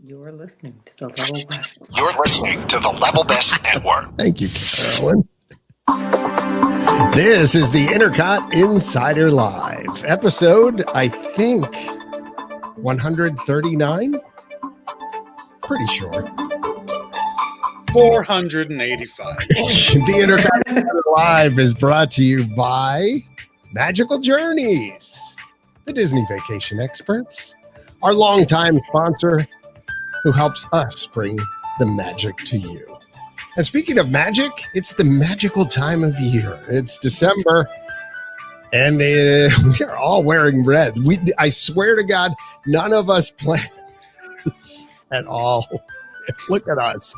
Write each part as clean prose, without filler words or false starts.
You're listening to the Level Best. You're listening to the Level Best Network. Thank you, Carolyn. This is the INTERCOT Insider Live episode, I think, 139? Pretty sure. 485. The INTERCOT Insider Live is brought to you by Magical Journeys, the Disney vacation experts, our longtime sponsor who helps us bring the magic to you. And speaking of magic, it's the magical time of year. It's December, and we are all wearing red. I swear to God, none of us planned this at all. Look at us.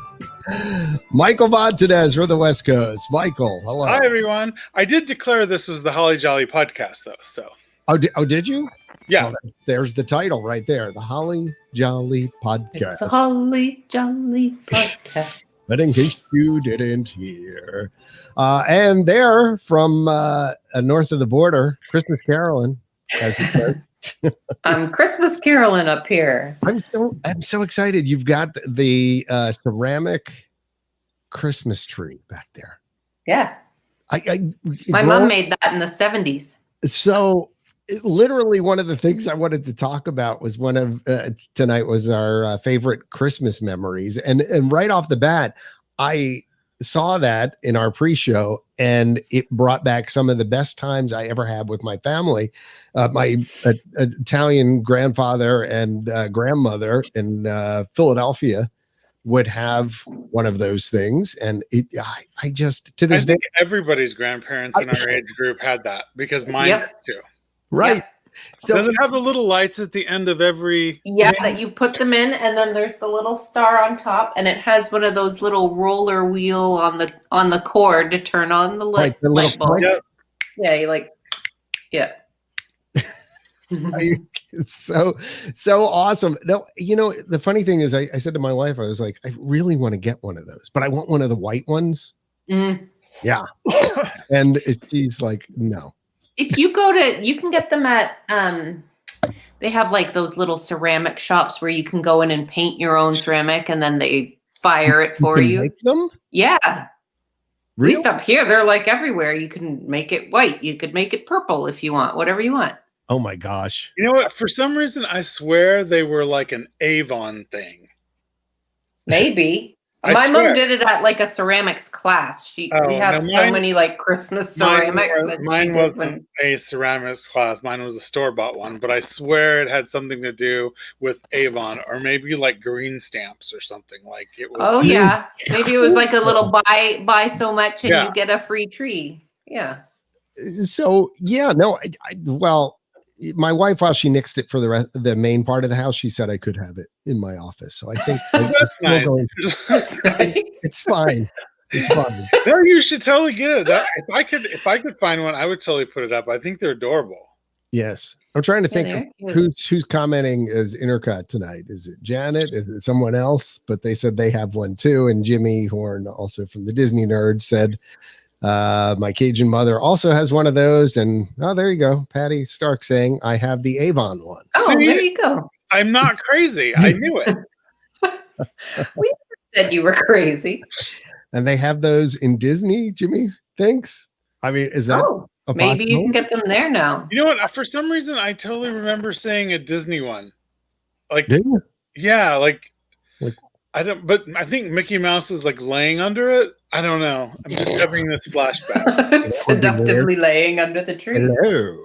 Michael Montez from the West Coast. Michael, hello. Hi, everyone. I did declare this was the Holly Jolly podcast, though. So. Oh, did you? Yeah. Oh, there's the title right there. The Holly Jolly Podcast. It's a Holly Jolly Podcast. But in case you didn't hear. And they're from north of the border, Christmas Carolyn. I'm Christmas Carolyn up here. I'm so excited. You've got the ceramic Christmas tree back there. Yeah. My mom made that in the 70s. So literally one of the things I wanted to talk about was one of tonight was our favorite Christmas memories. And right off the bat, I saw that in our pre-show and it brought back some of the best times I ever had with my family. My Italian grandfather and grandmother in Philadelphia would have one of those things. And I just, to this day, everybody's grandparents in our age group had that because mine did too. Right. Yeah. So does it have the little lights at the end of every? Yeah, that you put them in, and then there's the little star on top, and it has one of those little roller wheel on the cord to turn on the light. Like the little bulb. Yep. Yeah, you like, yeah. It's so awesome. No, you know, the funny thing is I said to my wife, I was like, I really want to get one of those, but I want one of the white ones. Mm. Yeah. And she's like, no. If you you can get them at, they have like those little ceramic shops where you can go in and paint your own ceramic and then they fire it for you. Make them? Yeah. Really? At least up here, they're like everywhere. You can make it white. You could make it purple if you want, whatever you want. Oh my gosh. You know what? For some reason, I swear they were like an Avon thing. Maybe. My mom did it at like a ceramics class. We have so many like Christmas ceramics. Mine wasn't a ceramics class. Mine was a store-bought one, but I swear it had something to do with Avon or maybe like green stamps or something. Like it was. Oh yeah, maybe it was like a little buy so much and you get a free tree. Yeah. So yeah, no, well. My wife, while she nixed it for the main part of the house, she said I could have it in my office. So I think that's nice. That's nice. It's fine. It's fine. No, you should totally get it. If I could find one, I would totally put it up. I think they're adorable. Yes, I'm trying to think who's commenting as INTERCOT tonight. Is it Janet? Is it someone else? But they said they have one too. And Jimmy Horn, also from the Disney Nerd, said. My Cajun mother also has one of those, and there you go. Patty Stark saying, I have the Avon one. Oh, see, there you go. I'm not crazy. I knew it. We never said you were crazy. And they have those in Disney, Jimmy thinks. I mean, is that maybe you can get them there now? You know what? For some reason, I totally remember saying a Disney one. Like, did you? Yeah, like I don't, but I think Mickey Mouse is like laying under it. I don't know. I'm just having this flashback. Seductively laying under the tree. Hello.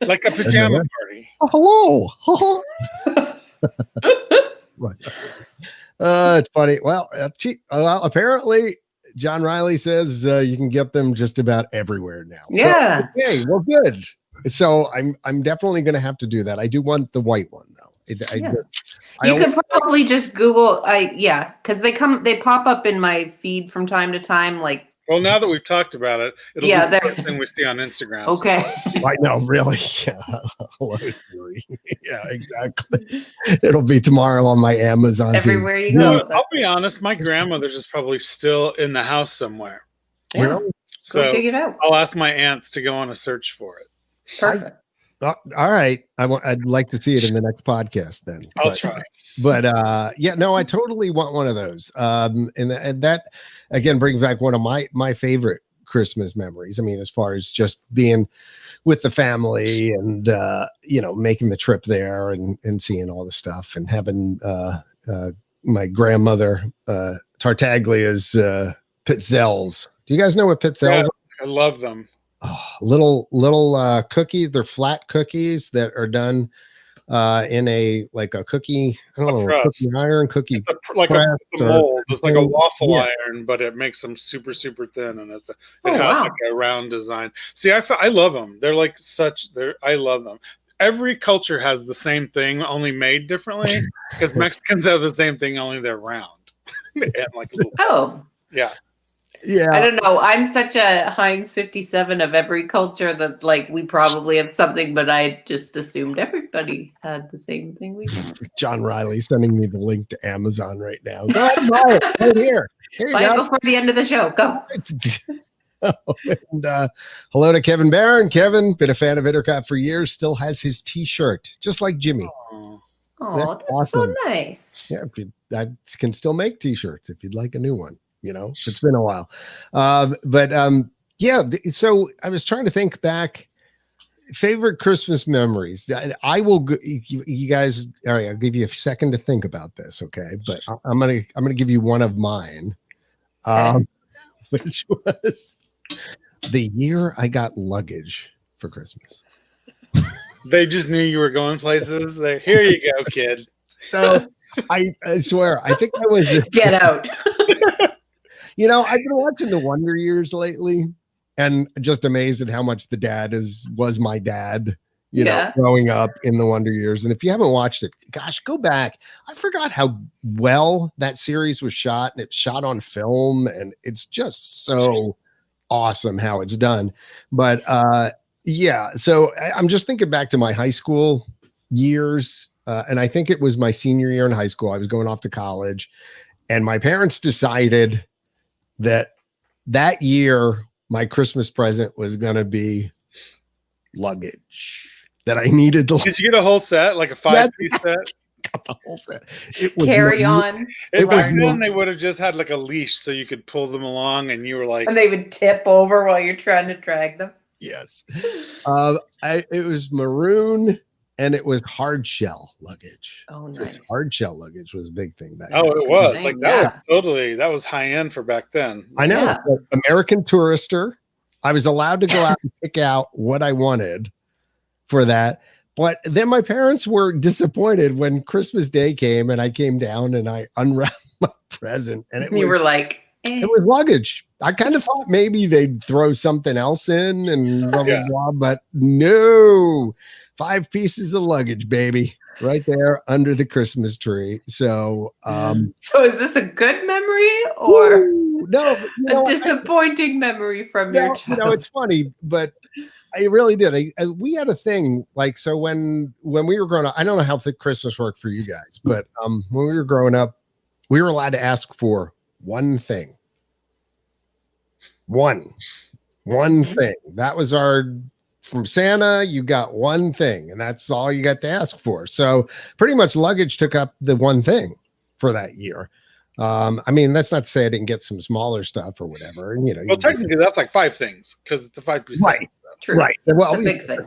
Like a pajama party. Oh, hello. Right. It's funny. Well, apparently John Riley says you can get them just about everywhere now. Yeah. So, okay, well, good. So I'm definitely going to have to do that. I do want the white one though. You could probably just Google, because they pop up in my feed from time to time. Like, well, now that we've talked about it, it'll be the first thing we see on Instagram. Okay, I know, really. Yeah, hello, Siri. Yeah, exactly. It'll be tomorrow on my Amazon. Everywhere you go. I'll be honest, my grandmother's is probably still in the house somewhere. Yeah, really? So go dig it out. I'll ask my aunts to go on a search for it. Perfect. All right. I'd like to see it in the next podcast then. I'll try. But yeah, no, I totally want one of those. And that again brings back one of my favorite Christmas memories. I mean, as far as just being with the family and making the trip there and seeing all the stuff and having my grandmother Tartaglia's pizzelles. Do you guys know what pizzelles are? I love them. Oh, little cookies. They're flat cookies that are done in a cookie, I don't know, cookie iron, cookie. It's like a mold. It's like a waffle iron, but it makes them super, super thin, and it has like a round design. See, I love them. They're like I love them. Every culture has the same thing, only made differently. Because Mexicans have the same thing, only they're round. And like yeah. Yeah. I don't know. I'm such a Heinz 57 of every culture that we probably have something, but I just assumed everybody had the same thing we do. John Riley sending me the link to Amazon right now. Go ahead and buy it right here. Here you Buy go. it before the end of the show. Go. And hello to Kevin Barron. Kevin, been a fan of INTERCOT for years, still has his t-shirt, just like Jimmy. Oh, that's awesome. So nice. Yeah, I can still make t-shirts if you'd like a new one. It's been a while. Yeah, so I was trying to think back. Favorite Christmas memories. I will, you guys, all right, I'll give you a second to think about this, okay? But I'm gonna give you one of mine, which was the year I got luggage for Christmas. They just knew you were going places. Here you go, kid. So I swear, I think I was get out. I've been watching the Wonder Years lately and just amazed at how much the dad was my dad, growing up in the Wonder Years. And if you haven't watched it, gosh, go back. I forgot how well that series was shot, and it's shot on film, and it's just so awesome how it's done. But yeah, so I'm just thinking back to my high school years. And I think it was my senior year in high school. I was going off to college, and my parents decided that year my Christmas present was going to be luggage that I needed to. Did you get a whole set, like a 5-piece set? Got the whole set. It was carry on. Back then they would have just had like a leash so you could pull them along, and you were like, and they would tip over while you're trying to drag them. Yes. It was maroon. And it was hard shell luggage. Oh, nice. Just hard shell luggage was a big thing back then. Oh, it was. That was high end for back then. I know. Yeah. American Tourister. I was allowed to go out and pick out what I wanted for that. But then my parents were disappointed when Christmas Day came and I came down and I unwrapped my present. And you were like, It was luggage. I kind of thought maybe they'd throw something else in and blah, blah, blah. But no. 5 pieces of luggage, baby, right there under the Christmas tree. So, so is this a good memory or no? A disappointing memory from your child? It's funny, but I really did. We had a thing so when we were growing up. I don't know how thick Christmas worked for you guys, but when we were growing up, we were allowed to ask for one thing. One thing. That was from Santa, you got one thing, and that's all you got to ask for. So pretty much luggage took up the one thing for that year. I mean, that's not to say I didn't get some smaller stuff or whatever. Well, technically, that's like 5 things because it's a 5%. Right. True. Right. Well, a big thing.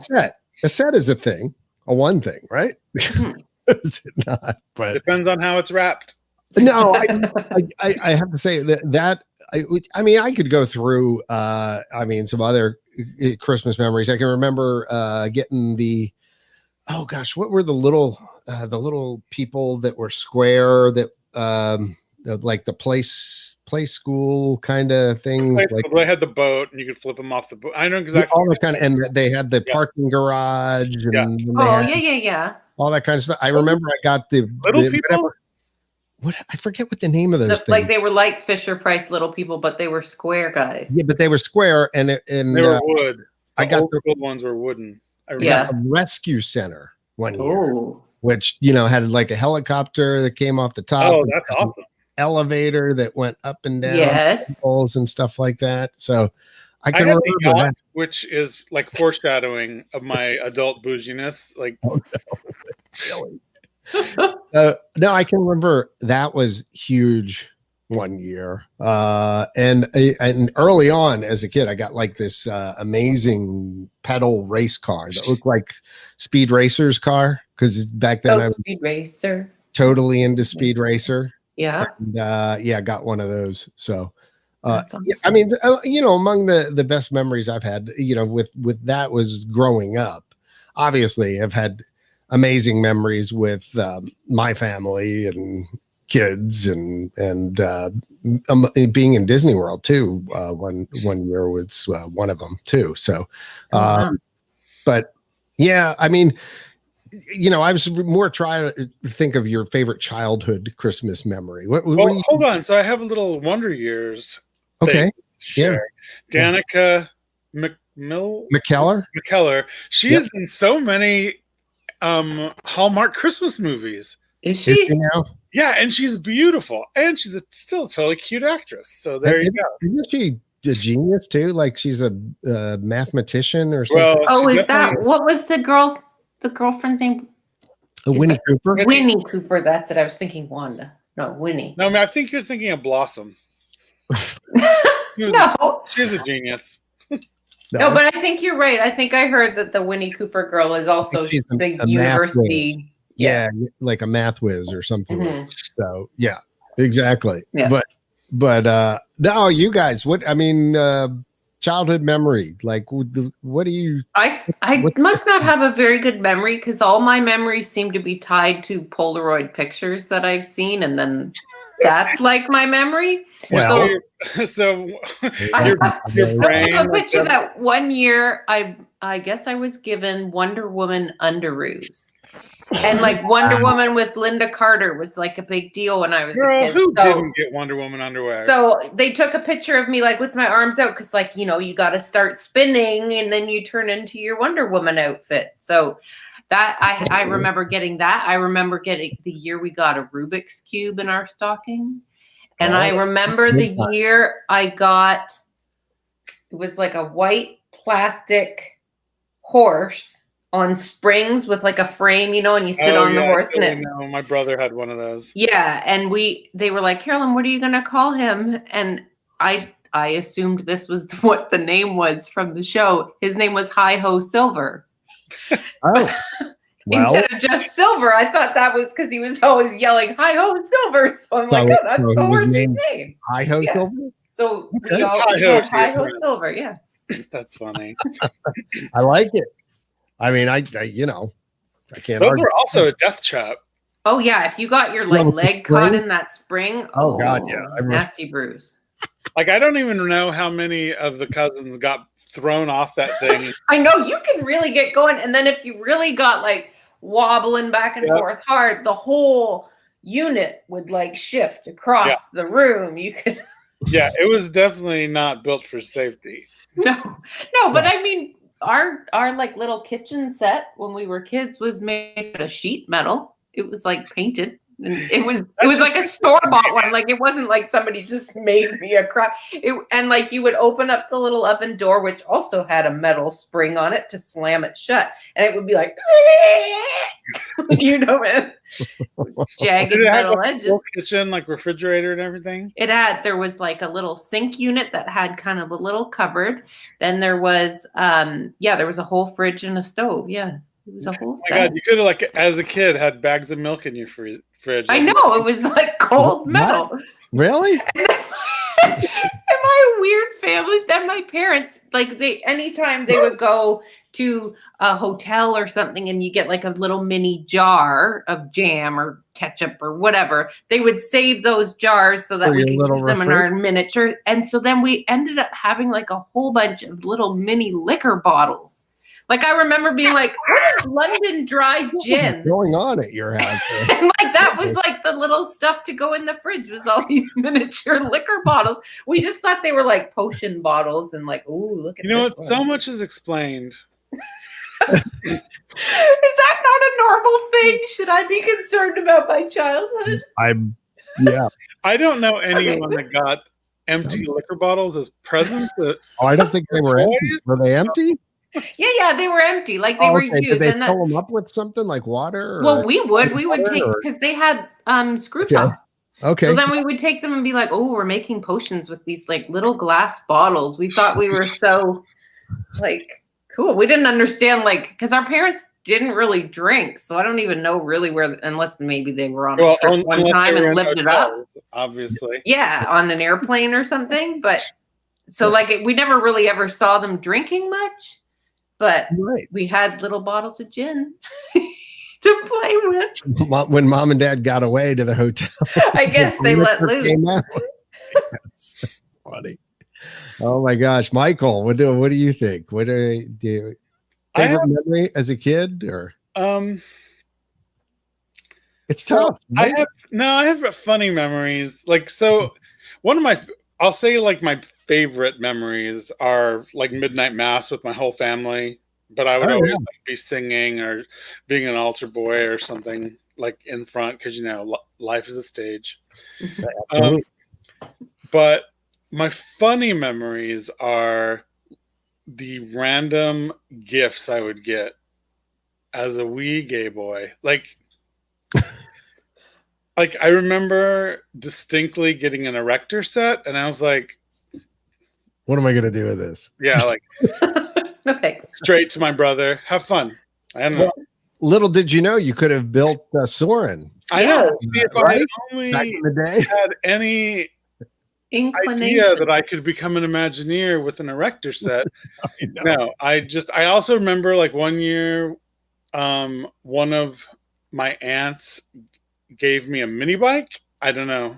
A set is a thing, a one thing, right? Is it not? But depends on how it's wrapped. No, I have to say that I mean, I could go through, some other Christmas memories. I can remember getting what were the little people that were square that like the play school kind of things. They had the boat and you could flip them off the boat. I know exactly. All that kind of, and they had the parking garage. And yeah. All that kind of stuff. I remember I got the little people. What I forget what the name of those things. Like they were like Fisher Price little people, but they were square guys. Yeah, but they were square, and they were wood. I got the old ones were wooden. I got a rescue center one year, which had like a helicopter that came off the top. Oh, that's awesome! Elevator that went up and down, poles and stuff like that. So I can remember that, which is like foreshadowing of my adult bouginess. Like, oh, no. Really? No, I can remember that was huge one year. And early on as a kid, I got like this amazing pedal race car that looked like Speed Racer's car. Because back then I was Speed Racer. totally into Speed Racer. Yeah. And, I got one of those. So, Awesome. I mean, among the best memories I've had, with that was growing up. Obviously, I've had amazing memories with my family and kids and being in Disney World too. One year was one of them too. So, but yeah, I mean, I was more trying to think of your favorite childhood Christmas memory. Hold on. So I have a little Wonder Years. Okay. Yeah. Danica McKellar. She is in so many Hallmark Christmas movies. Is she? Now? Yeah, and she's beautiful, and she's still a totally cute actress. So there you go. Isn't she a genius too? Like she's a mathematician or something? Well, is that what was the girlfriend's name? Winnie Cooper. Winnie Cooper. That's it. I was thinking Wanda. No, Winnie. No, I mean, I think you're thinking of Blossom. No, she's a genius. No, but I think you're right. I think I heard that the Winnie Cooper girl is also the university. Yeah, like a math whiz or something. Mm-hmm. So yeah, exactly. Yeah. But no, you guys, childhood memory, like what do you? I must not have a very good memory because all my memories seem to be tied to Polaroid pictures that I've seen, and then that's like my memory. Well, so your brain. I picture that one year. I guess I was given Wonder Woman underoos. And like Wonder Woman with Linda Carter was like a big deal when I was a kid. Who didn't get Wonder Woman underwear? So they took a picture of me like with my arms out because like, you got to start spinning and then you turn into your Wonder Woman outfit. So that I remember getting that. I remember getting the year we got a Rubik's Cube in our stocking. And I remember the year I got, it was like a white plastic horse on springs with like a frame, and you sit on the horse. My brother had one of those. Yeah, and they were like, Carolyn, what are you gonna call him? And I assumed this was what the name was from the show. His name was Hi Ho Silver. Oh, well. Instead of just Silver, I thought that was because he was always yelling Hi Ho Silver. So I'm like, oh, that's the horse's name. Hi Ho Silver. So we all had Hi Ho Silver. Yeah, that's funny. I like it. I mean, I can't. Those were also a death trap. Oh yeah, if you got your leg caught in that spring, oh god, yeah, nasty bruise. Like I don't even know how many of the cousins got thrown off that thing. I know you can really get going, and then if you really got like wobbling back and forth hard, the whole unit would like shift across the room. You could. Yeah, it was definitely not built for safety. No, but I mean. Our like little kitchen set when we were kids was made out of sheet metal. It was like painted, and it was like a store-bought one. Like it wasn't like somebody just made me a crap. And like you would open up the little oven door, which also had a metal spring on it to slam it shut, and it would be like, jagged metal edges. Full kitchen, like refrigerator and everything. There was like a little sink unit that had kind of a little cupboard. Then there was, there was a whole fridge and a stove. Yeah, it was a whole set. Oh my God, you could have like, as a kid, had bags of milk in your fridge. I know, it was like cold metal. What? Really? Am I a weird family? Then my parents, like anytime they would go to a hotel or something and you get like a little mini jar of jam or ketchup or whatever, they would save those jars so that we could use them in our miniature. And so then we ended up having like a whole bunch of little mini liquor bottles. Like I remember being like, what is London Dry Gin? What's going on at your house? And like that was like the little stuff to go in the fridge was all these miniature liquor bottles. We just thought they were like potion bottles and like, ooh, look at this. What? So much is explained. Is that not a normal thing? Should I be concerned about my childhood? I don't know anyone that got empty liquor bottles as presents. I don't think they were empty. Were they empty? Yeah, they were empty, like they were Did used. they And fill them up with something like water? Or well, we would take, or- because they had screw Okay. top. Okay. So then we would take them and be like, oh, we're making potions with these like little glass bottles. We thought we were so like cool. We didn't understand, like, because our parents didn't really drink. So I don't even know really where, unless maybe they were on a trip one time and lived it up. Obviously. Yeah, on an airplane or something. But so like we never really ever saw them drinking much. But we had little bottles of gin to play with. When mom and dad got away to the hotel, I guess they let loose. That's funny. Oh my gosh, Michael, what do you think? What do you favorite memory as a kid, or it's tough. I have funny memories. Like, so one of my, I'll say like my favorite memories are like midnight mass with my whole family, but I would always like, be singing or being an altar boy or something like in front, because you know life is a stage. But my funny memories are the random gifts I would get as a wee gay boy. Like I remember distinctly getting an erector set, and I was like, what am I going to do with this? Yeah, like no thanks. Straight to my brother. Have fun. I don't know. Little did you know you could have built Soren. I know. See, if I only back in the day had any inclination idea that I could become an Imagineer with an erector set. No, I also remember like one year, one of my aunts gave me a mini bike. I don't know.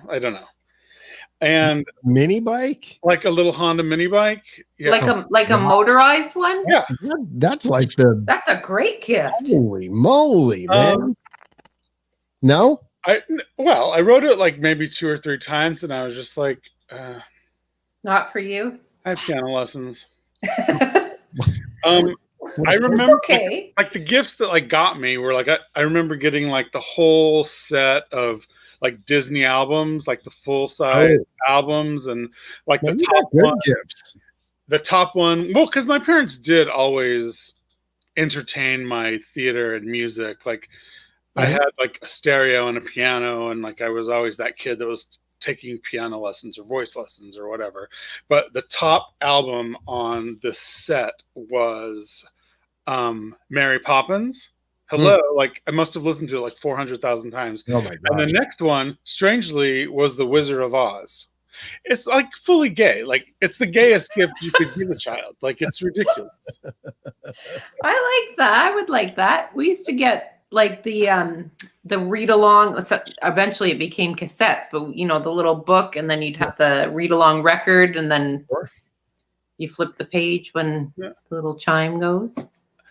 And mini bike, like a little Honda mini bike, like a motorized one. Yeah, that's a great gift. Holy moly, man! No, I rode it like maybe 2 or 3 times, and I was just like, not for you. I have piano lessons. I remember like the gifts that like got me were like I remember getting like the whole set of like Disney albums, like the full size albums, and like the top one. Gifts. The top one, well, because my parents did always entertain my theater and music. Like I had like a stereo and a piano, and like I was always that kid that was taking piano lessons or voice lessons or whatever. But the top album on this set was Mary Poppins. Hello, like I must have listened to it like 400,000 times. Oh my god! And the next one, strangely, was The Wizard of Oz. It's like fully gay. Like it's the gayest gift you could give a child. Like it's ridiculous. I like that. I would like that. We used to get like the read along. So eventually, it became cassettes, but you know the little book, and then you'd have the read along record, and then you flip the page when the little chime goes.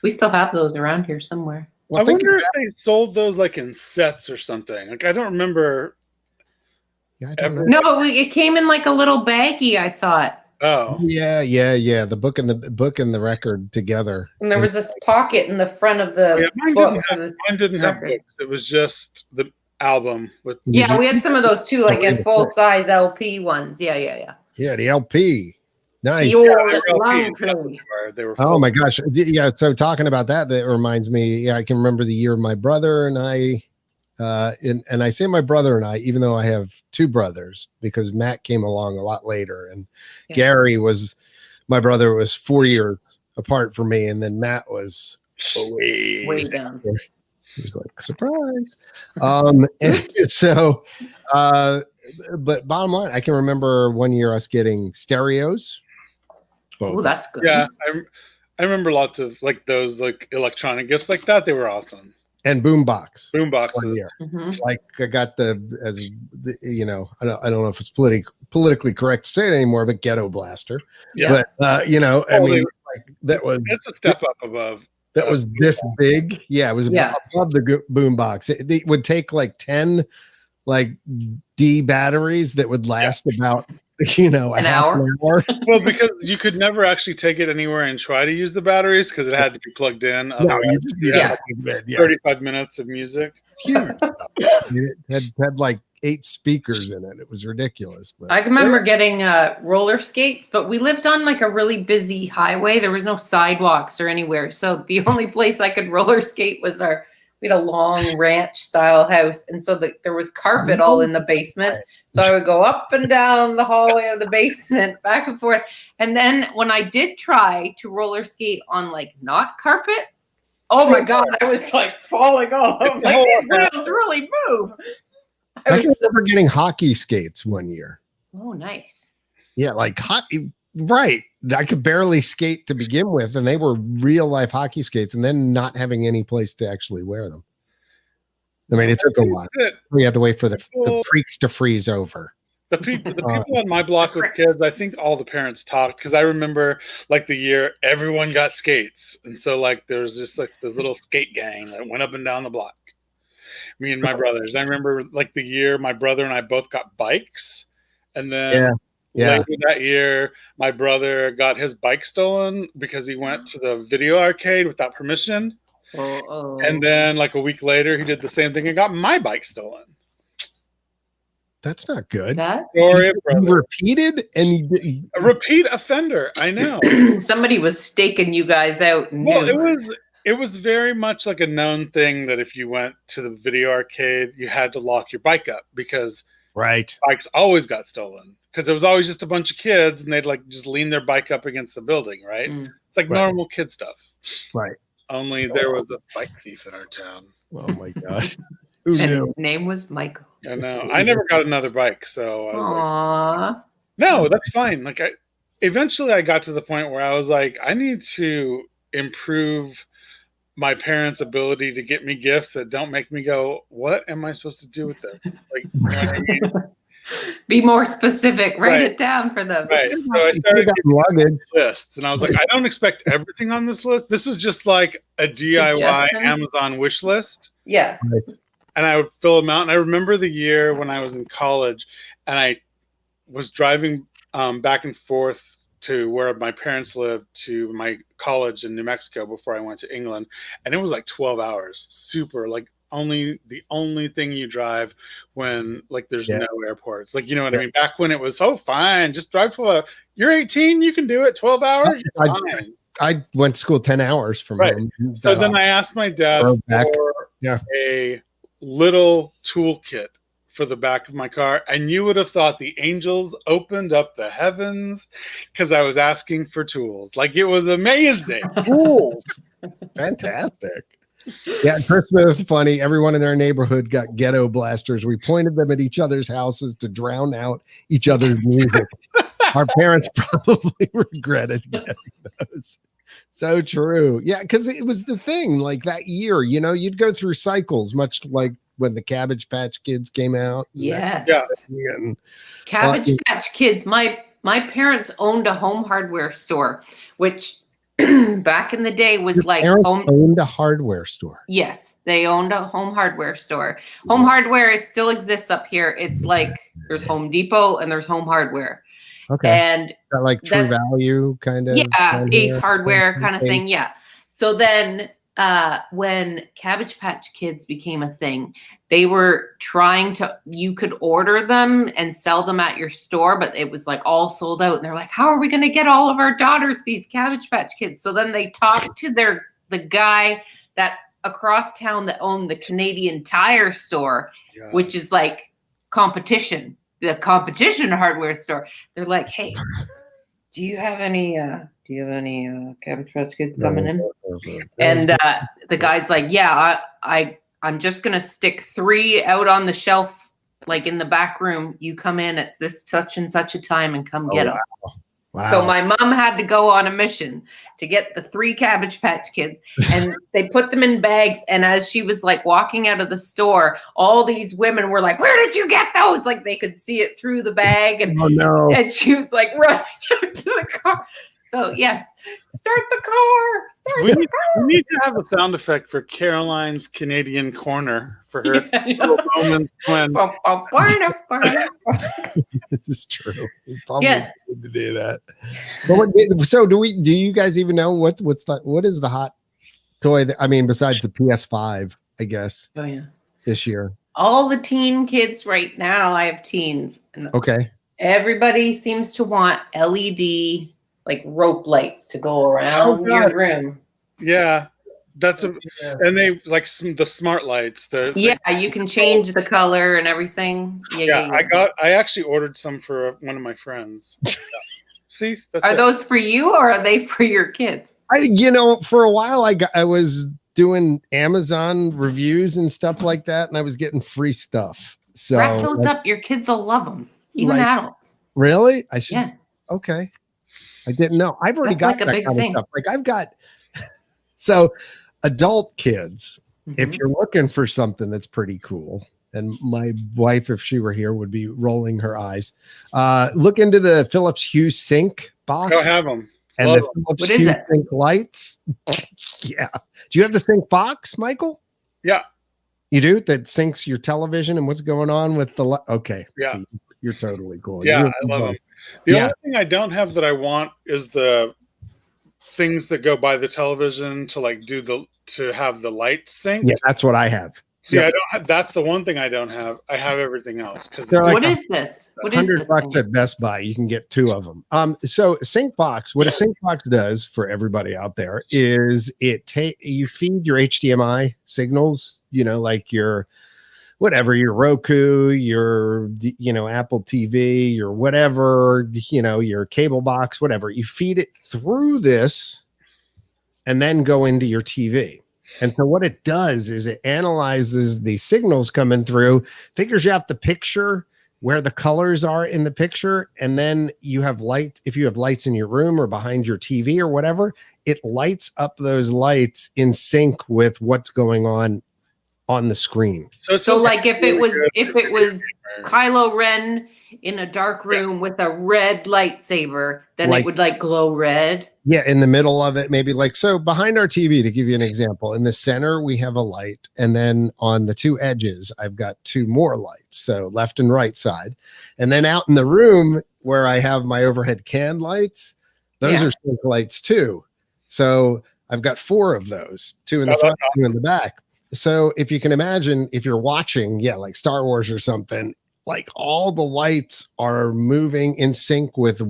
We still have those around here somewhere. Well, I wonder if they sold those like in sets or something. Like I don't remember. Yeah, I don't know. No, it came in like a little baggie, I thought. Oh. Yeah. The book and the record together. And there was this pocket in the front of the book. Mine didn't have books. It was just the album with. Yeah, we had some of those too, like a full size LP ones. Yeah. Yeah, the LP. Nice. They were oh my gosh. Yeah. So talking about that reminds me. Yeah, I can remember the year my brother and I. And I say my brother and I, even though I have 2 brothers, because Matt came along a lot later, and Gary was my brother was 4 years apart from me, and then Matt was way down. He was like, surprise. And so, but bottom line, I can remember one year us getting stereos. Oh, that's good. Yeah, I remember lots of like those like electronic gifts like that. They were awesome. And boomboxes. Mm-hmm. Like I got I don't know if it's politically correct to say it anymore, but Ghetto Blaster. Yeah. But I mean, like that was it's a step up above. That was this big. Yeah, it was above the boombox. It would take like 10 like D batteries that would last about an hour. Well, because you could never actually take it anywhere and try to use the batteries because it had to be plugged in. No, you just 35 minutes of music. Huge. It had like 8 speakers in it. It was ridiculous. But I remember getting roller skates, but we lived on like a really busy highway. There was no sidewalks or anywhere. So the only place I could roller skate was we had a long ranch style house. And so there was carpet all in the basement. So I would go up and down the hallway of the basement, back and forth. And then when I did try to roller skate on like not carpet, oh my God, I was like falling off. Like these wheels really move. I can remember getting hockey skates one year. Oh, nice. Yeah, like hockey. Right. I could barely skate to begin with, and they were real life hockey skates, and then not having any place to actually wear them. I mean, it took a while. We had to wait for the creeks to freeze over. The people on my block with kids, I think all the parents talked, because I remember like the year everyone got skates. And so like there was just like this little skate gang that went up and down the block. Me and my brothers. I remember like the year my brother and I both got bikes. And then later that year, my brother got his bike stolen because he went to the video arcade without permission. And then like a week later, he did the same thing and got my bike stolen. That's not good. Story he repeated and he a repeat offender. I know. Somebody was staking you guys out. Well, it was very much like a known thing that if you went to the video arcade, you had to lock your bike up because bikes always got stolen because it was always just a bunch of kids and they'd like just lean their bike up against the building, right? It's like normal kid stuff. Right. Only there was a bike thief in our town. Oh my gosh. And his name was Michael. I know. I never got another bike, so I was like, no, that's fine. Like eventually I got to the point where I was like, I need to improve my parents' ability to get me gifts that don't make me go, what am I supposed to do with this? Like, you know what I mean? Be more specific. Write it down for them. Right. So I started getting lists, and I was like, I don't expect everything on this list. This was just like a DIY Amazon wish list. Yeah. And I would fill them out. And I remember the year when I was in college, and I was driving back and forth to where my parents lived to my college in New Mexico before I went to England, and it was like 12 hours. Super like. The only thing you drive when like there's no airports, like, you know what I mean? Back when it was fine, just drive for you're 18, you can do it. 12 hours, you're fine. I went to school 10 hours from home. So then I asked my dad for a little toolkit for the back of my car, and you would have thought the angels opened up the heavens because I was asking for tools. Like, it was amazing. Tools. Fantastic. Yeah, Christmas, funny. Everyone in their neighborhood got ghetto blasters. We pointed them at each other's houses to drown out each other's music. Our parents probably regretted getting those. So true. Yeah, because it was the thing. Like that year, you know, you'd go through cycles, much like when the Cabbage Patch Kids came out. Yes. And Cabbage Patch Kids. My parents owned a home hardware store, which back in the day was like owned a hardware store. Yes, they owned a home hardware store. Home hardware still exists up here. It's like there's Home Depot and there's Home Hardware. Okay. And is that like True Value kind of? Yeah, Ace Hardware kind of thing. Yeah. So then when Cabbage Patch Kids became a thing, they were you could order them and sell them at your store, but it was like all sold out. And they're like, how are we going to get all of our daughters these Cabbage Patch Kids? So then they talked to the guy that across town that owned the Canadian Tire store, which is like the competition hardware store. They're like, hey, do you have any Cabbage Patch Kids coming in? And the guy's like, yeah, I'm just going to stick 3 out on the shelf, like in the back room. You come in, it's this such and such a time and come get them. Wow. So my mom had to go on a mission to get the 3 Cabbage Patch Kids, and they put them in bags. And as she was like walking out of the store, all these women were like, where did you get those? Like they could see it through the bag. And, and she was like running out to the car. So yes, start the car. We need to have a sound effect for Caroline's Canadian Corner for her little moment when. This is true. We probably need to do that. But so do you guys even know what is the hot toy? Besides the PS5, I guess. Oh yeah. This year. all the teen kids right now, I have teens. And Okay. everybody seems to want LED like rope lights to go around your room. Yeah. And they like the smart lights. Yeah, you can change the color and everything. Yeah. I actually ordered some for one of my friends. See, are those for you or are they for your kids? For a while I was doing Amazon reviews and stuff like that, and I was getting free stuff. So wrap those up. Your kids will love them, even adults. Really? I should. Yeah. Okay. I didn't know. I've already got like a big thing. Stuff. Like I've got. So, adult kids, if you're looking for something that's pretty cool, and my wife, if she were here, would be rolling her eyes. Look into the Philips Hue Sync box. I have them. And Love the Philips Hue Sync lights. Yeah. Do you have the Sync box, Michael? Yeah. You do? That syncs your television and what's going on with the okay. Yeah. See, you're totally cool. Yeah, I love them. The only thing I don't have that I want is the things that go by the television to like to have the lights sync. Yeah, that's what I have. See, I don't have, that's the one thing I don't have. I have everything else. What is this? What is $100 at Best Buy. You can get 2 of them. So Sync Box, what a Sync Box does for everybody out there is you feed your HDMI signals, like your whatever, your Roku, your Apple TV, your whatever, your cable box, whatever. You feed it through this and then go into your TV. And so what it does is it analyzes the signals coming through, figures out the picture, where the colors are in the picture, and then you have light. If you have lights in your room or behind your TV or whatever, it lights up those lights in sync with what's going on the screen. So like if it was Kylo Ren in a dark room with a red lightsaber, then it would like glow red. Yeah, in the middle of it, maybe so behind our TV, to give you an example, in the center we have a light, and then on the 2 edges I've got 2 more lights, so left and right side. And then out in the room where I have my overhead can lights, those are sync lights too. So I've got 4 of those, 2 in the front, 2 in the back. So if you can imagine, if you're watching, like Star Wars or something, like all the lights are moving in sync with,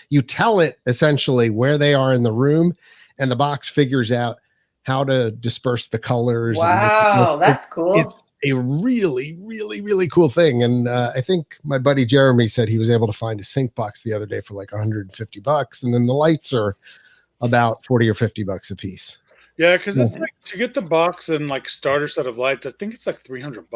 you tell it essentially where they are in the room, and the box figures out how to disperse the colors. Wow, that's cool. It's a really, really, really cool thing. And I think my buddy Jeremy said he was able to find a sync box the other day for like $150, and then the lights are about $40 or $50 a piece. Yeah, because it's like to get the box and like starter set of lights, I think it's like $300.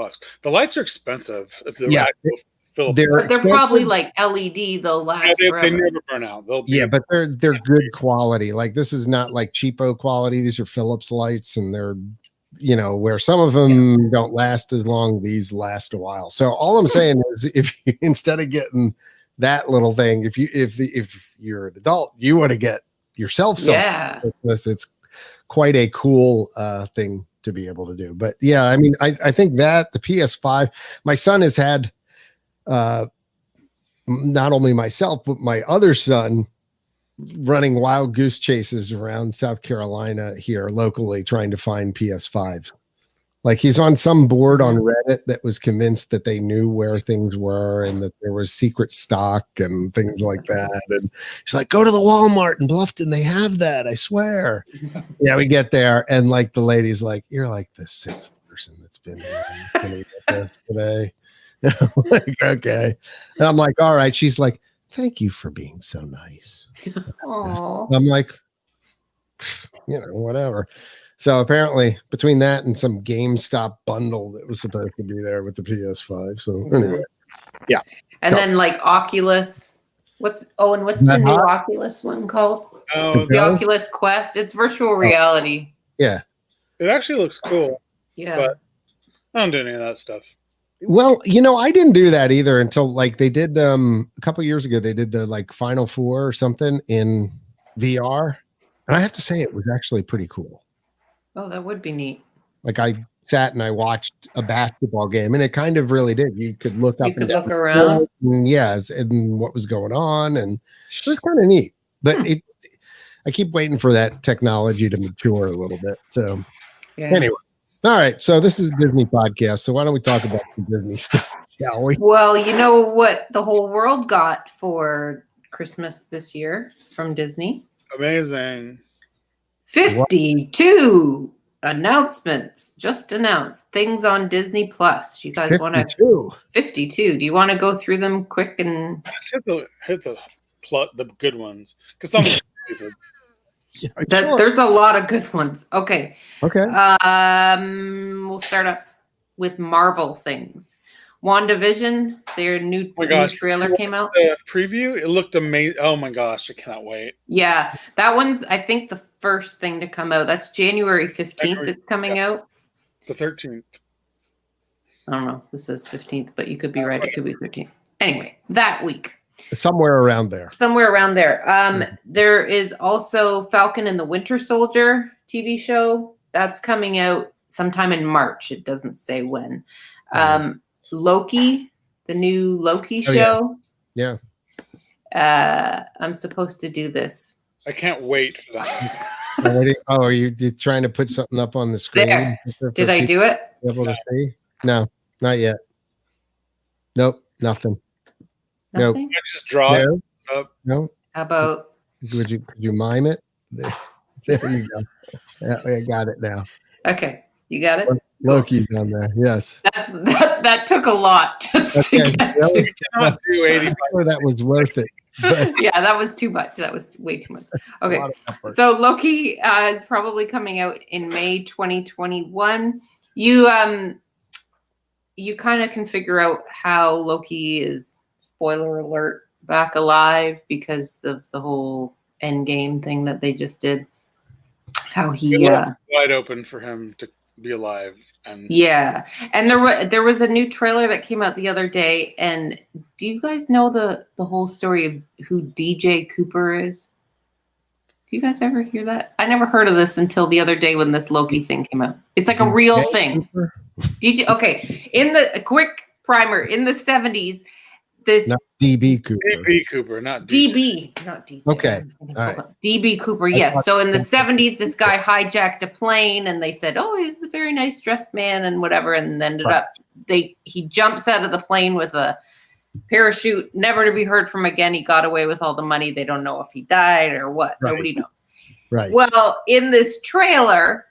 The lights are expensive. If they're probably like LED. They'll last forever. They never burn out. But they're good quality. Like this is not like cheapo quality. These are Philips lights, and they're where some of them don't last as long, these last a while. So all I'm saying is, if you, instead of getting that little thing, if you're an adult, you want to get yourself something. Yeah, it's quite a cool thing to be able to do. But yeah, I mean, I think that the PS5, my son has had not only myself, but my other son running wild goose chases around South Carolina here locally, trying to find PS5s. Like he's on some board on Reddit that was convinced that they knew where things were and that there was secret stock and things like that. And he's like, go to the Walmart in Bluffton. They have that. I swear. Yeah, we get there. And like the lady's like, you're like the 6th person that's been here. Can we get this today? Like, okay. And I'm like, all right. She's like, thank you for being so nice. I'm like, whatever. So apparently between that and some GameStop bundle that was supposed to be there with the PS5. So anyway, yeah. And then like Oculus. What's the new Oculus one called? The Oculus Quest. It's virtual reality. Yeah. It actually looks cool. Yeah. But I don't do any of that stuff. Well, I didn't do that either until like they did a couple years ago. They did the like Final Four or something in VR. And I have to say it was actually pretty cool. Oh, that would be neat. Like I sat and I watched a basketball game, and it kind of really did. You could look up and look around. And what was going on, and it was kind of neat. But I keep waiting for that technology to mature a little bit. So anyway, All right. So this is a Disney podcast. So why don't we talk about some Disney stuff, shall we? Well, you know what the whole world got for Christmas this year from Disney? Amazing. 52 announcements just announced. Things on Disney Plus. You guys want to 52. Do you want to go through them quick and Just hit the good ones because some stupid. Yeah, there's a lot of good ones. Okay. Okay. We'll start up with Marvel things. WandaVision, their new trailer came out. The preview, it looked amazing. Oh my gosh, I cannot wait. Yeah, that one's I think the first thing to come out. That's January 15th. It's coming out. The 13th. I don't know. This says 15th, but you could be right. It could be 13th. Anyway, that week. Somewhere around there. There is also Falcon and the Winter Soldier TV show. That's coming out sometime in March. It doesn't say when. Loki, the new Loki show. Yeah. I'm supposed to do this. I can't wait for that. Are you trying to put something up on the screen? There. Did I do it? Able to see? No, not yet. Nope, nothing. Nope. Nothing? I just draw it up. No. How about? Could you mime it? There you go. Yeah, I got it now. Okay, you got it. Loki's on there. Yes. That took a lot just to get to. We cannot do 85. That was worth it. But Yeah, that was too much. That was way too much. Okay, so Loki is probably coming out in May 2021. You kind of can figure out how Loki is, spoiler alert, back alive because of the whole Endgame thing that they just did. How he wide open for him to be alive. And and there was a new trailer that came out the other day. And do you guys know the whole story of who DJ Cooper is? Do you guys ever hear that? I never heard of this until the other day when this Loki thing came out. It's like a real thing. DJ. Okay, in the quick primer in the 70s, this not DB Cooper. DB Cooper, not DB, not DJ. Okay. All right. DB Cooper, yes. So in the 70s, this guy hijacked a plane and they said, oh, he's a very nice dressed man and whatever. And ended up, he jumps out of the plane with a parachute, never to be heard from again. He got away with all the money. They don't know if he died or what. Right. Nobody knows. Right. Well, in this trailer,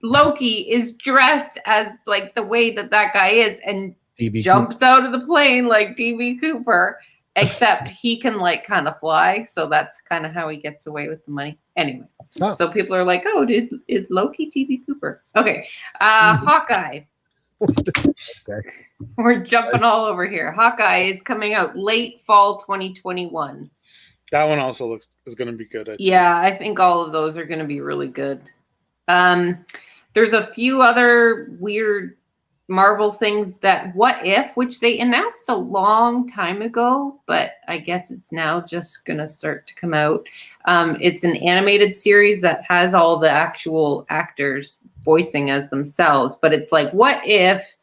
Loki is dressed as like the way that guy is and DB jumps out of the plane like DB Cooper, except he can like kind of fly. So that's kind of how he gets away with the money. Anyway, so people are like, oh, is Loki DB Cooper? Okay. Hawkeye. Okay. We're jumping all over here. Hawkeye is coming out late fall 2021. That one also is going to be good. I think all of those are going to be really good. There's a few other weird Marvel things that What If, which they announced a long time ago, but I guess it's now just going to start to come out. It's an animated series that has all the actual actors voicing as themselves, but it's like, what if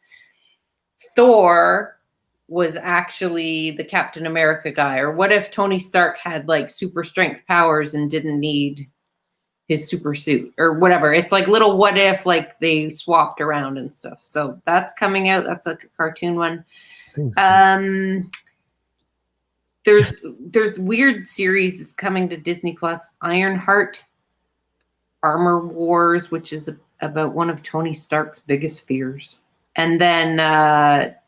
Thor was actually the Captain America guy? Or what if Tony Stark had like super strength powers and didn't need his super suit or whatever? It's like little what if, like they swapped around and stuff. So that's coming out. That's like a cartoon one. There's weird series coming to Disney Plus. Ironheart, Armor Wars, which is about one of Tony Stark's biggest fears. And then, that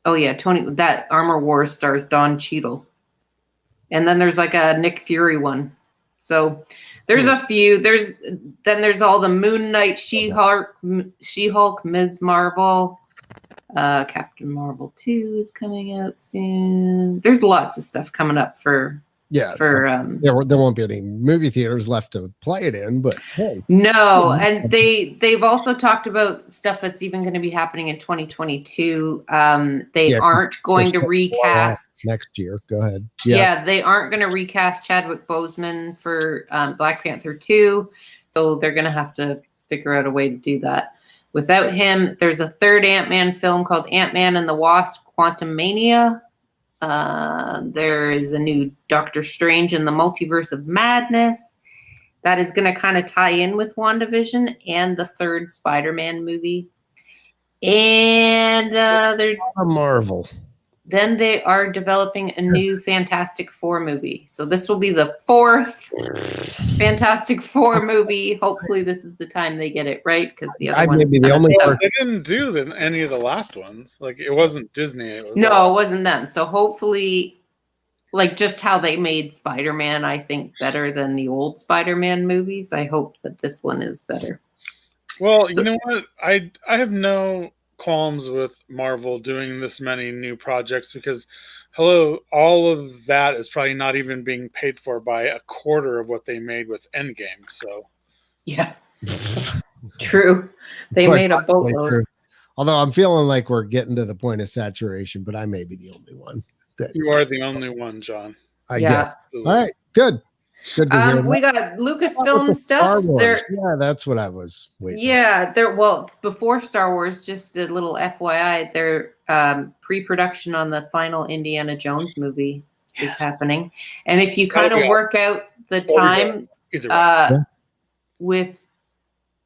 Armor Wars stars Don Cheadle. And then there's like a Nick Fury one. So there's a few. There's all the Moon Knight, She-Hulk, Ms. Marvel, Captain Marvel 2 is coming out soon. There's lots of stuff coming up for there won't be any movie theaters left to play it in, but hey. No, and they've also talked about stuff that's even going to be happening in 2022. They aren't going to recast next year. Go ahead. Yeah, they aren't going to recast Chadwick Boseman for Black Panther 2, so they're going to have to figure out a way to do that without him. There's a third Ant-Man film called Ant-Man and the Wasp: Quantumania. There is a new Doctor Strange in the Multiverse of Madness. that is going to kind of tie in with WandaVision and the third Spider-Man movie. And Marvel. then they are developing a new Fantastic Four movie. So this will be the fourth Fantastic Four movie. Hopefully this is the time they get it right, because the other ones. They didn't do any of the last ones. Like, it wasn't Disney. It wasn't them. So hopefully, like, just how they made Spider-Man, I think, better than the old Spider-Man movies. I hope that this one is better. Well, you know what? I have no qualms with Marvel doing this many new projects, because all of that is probably not even being paid for by a quarter of what they made with Endgame. So yeah. True. They made a boatload. Although I'm feeling like we're getting to the point of saturation, but I may be the only one. You are the only one, John. I get it. All right, good. Good to hear. We got Lucasfilm stuff. Yeah, that's what I was waiting. Yeah, before Star Wars, just a little FYI, their pre-production on the final Indiana Jones movie is happening. And if you kind of work out the time with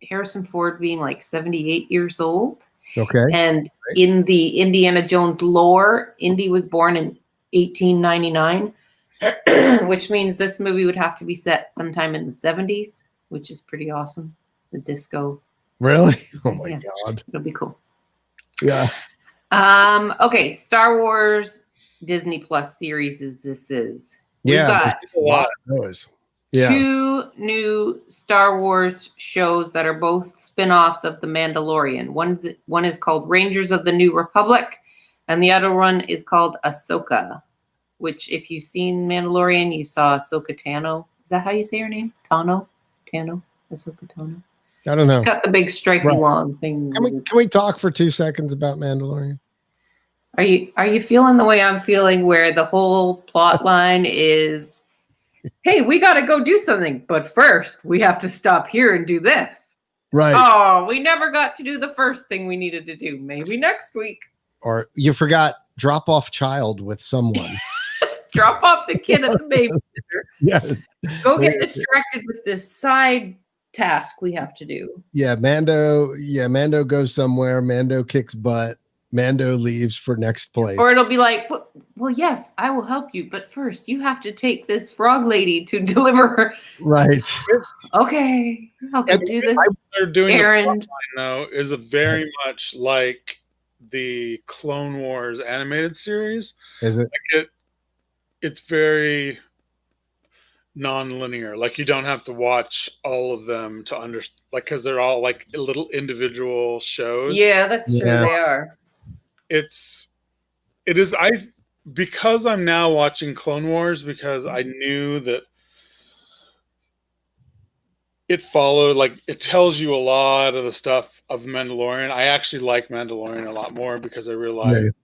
Harrison Ford being like 78 years old. Okay. And in the Indiana Jones lore, Indy was born in 1899. Which means this movie would have to be set sometime in the 70s, which is pretty awesome. The disco. Really? Oh my God. It'll be cool. Yeah. Okay. Star Wars Disney Plus series this is. We've got a lot of those. Yeah. 2 new Star Wars shows that are both spin-offs of The Mandalorian. One is called Rangers of the New Republic, and the other one is called Ahsoka. Which, if you've seen Mandalorian, you saw Ahsoka Tano. Is that how you say her name? Tano? Ahsoka Tano? I don't know. She's got the big stripy long thing. Can we talk for 2 seconds about Mandalorian? Are you feeling the way I'm feeling, where the whole plot line is, hey, we got to go do something, but first we have to stop here and do this. Right. Oh, we never got to do the first thing we needed to do. Maybe next week. Or you forgot drop off child with someone. Drop off the kid at the babysitter. Yes. Go get distracted with this side task we have to do. Yeah, Mando goes somewhere. Mando kicks butt. Mando leaves for next place. Or it'll be like, well, yes, I will help you, but first you have to take this frog lady to deliver her. Right. Okay. I'll do this. They're doing errand. Though is a very much like the Clone Wars animated series. Is it? Like it's very non-linear. Like, you don't have to watch all of them to understand, like, because they're all like little individual shows. Yeah, that's true. They are. Because I'm now watching Clone Wars, because I knew that it followed, like, it tells you a lot of the stuff of Mandalorian. I actually like Mandalorian a lot more, because I realized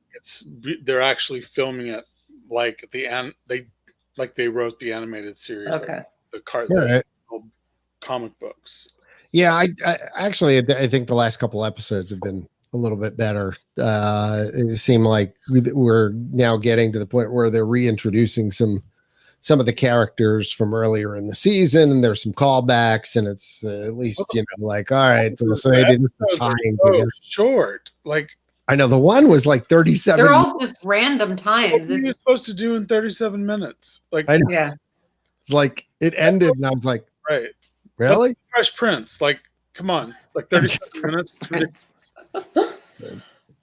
they're actually filming it like they wrote the animated series. Okay. Like the comic books. Yeah, I think the last couple episodes have been a little bit better. It seemed like we're now getting to the point where they're reintroducing some of the characters from earlier in the season, and there's some callbacks, and it's at least, like, all right, so maybe this is tying together. Short. Like, I know the one was like 37. They're all just random times. What are you supposed to do in 37 minutes? Like, I know. Yeah. It's like it ended, and I was like, right. Really? That's Fresh Prince. Like, come on. Like 37 minutes.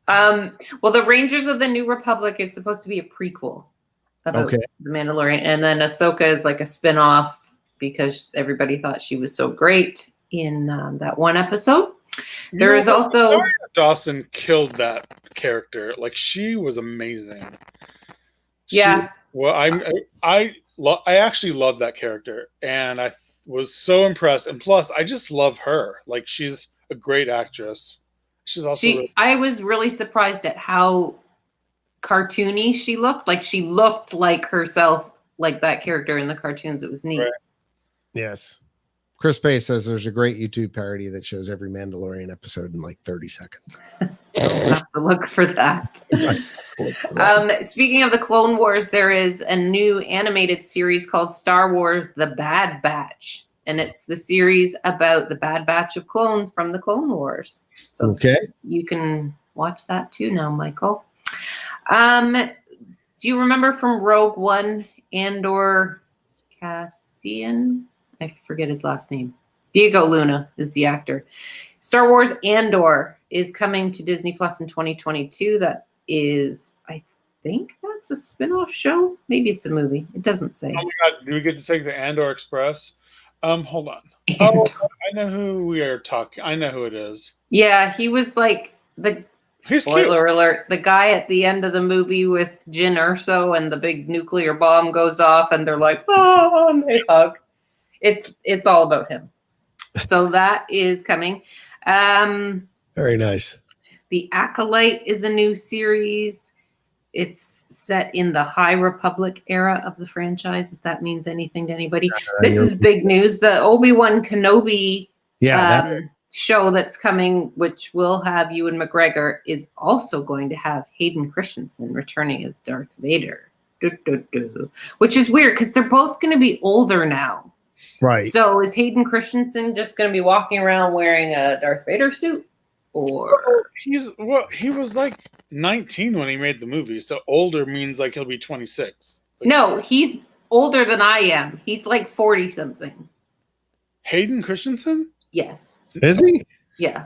Well, the Rangers of the New Republic is supposed to be a prequel about the Mandalorian, and then Ahsoka is like a spin-off, because everybody thought she was so great in that one episode. There is also Dawson killed that character. Like, she was amazing. I actually love that character, and I was so impressed. And plus, I just love her. Like, she's a great actress. She's also I was really surprised at how cartoony she looked. Like, she looked like herself, like that character in the cartoons. It was neat. Right. Yes. Chris Bay says there's a great YouTube parody that shows every Mandalorian episode in like 30 seconds. I'll have to look for that. Speaking of the Clone Wars, there is a new animated series called Star Wars: The Bad Batch. and it's the series about the Bad Batch of clones from the Clone Wars. So Okay. you can watch that too now, Michael. Do you remember from Rogue One, Andor Cassian? I forget his last name. Diego Luna is the actor. Star Wars Andor is coming to Disney Plus in 2022. That is, I think that's a spin-off show. Maybe it's a movie. It doesn't say. Oh my God! Do we get to take the Andor Express? Hold on. Andor. Oh, I know who we are talking. I know who it is. Yeah, he was like the He's spoiler alert, the guy at the end of the movie with Jyn Erso, and the big nuclear bomb goes off, and they're like, "Oh," and they hug. It's all about him. So that is coming. Very nice. The Acolyte is a new series. It's set in the High Republic era of the franchise, if that means anything to anybody. This is big news. The Obi-Wan Kenobi show that's coming, which will have Ewan McGregor, is also going to have Hayden Christensen returning as Darth Vader. Which is weird because they're both going to be older now. Right. So is Hayden Christensen just going to be walking around wearing a Darth Vader suit? Or he was like 19 when he made the movie, so older means like he'll be 26. No, he's older than I am. He's like 40 something. Hayden Christensen? Yes. Is he? Yeah.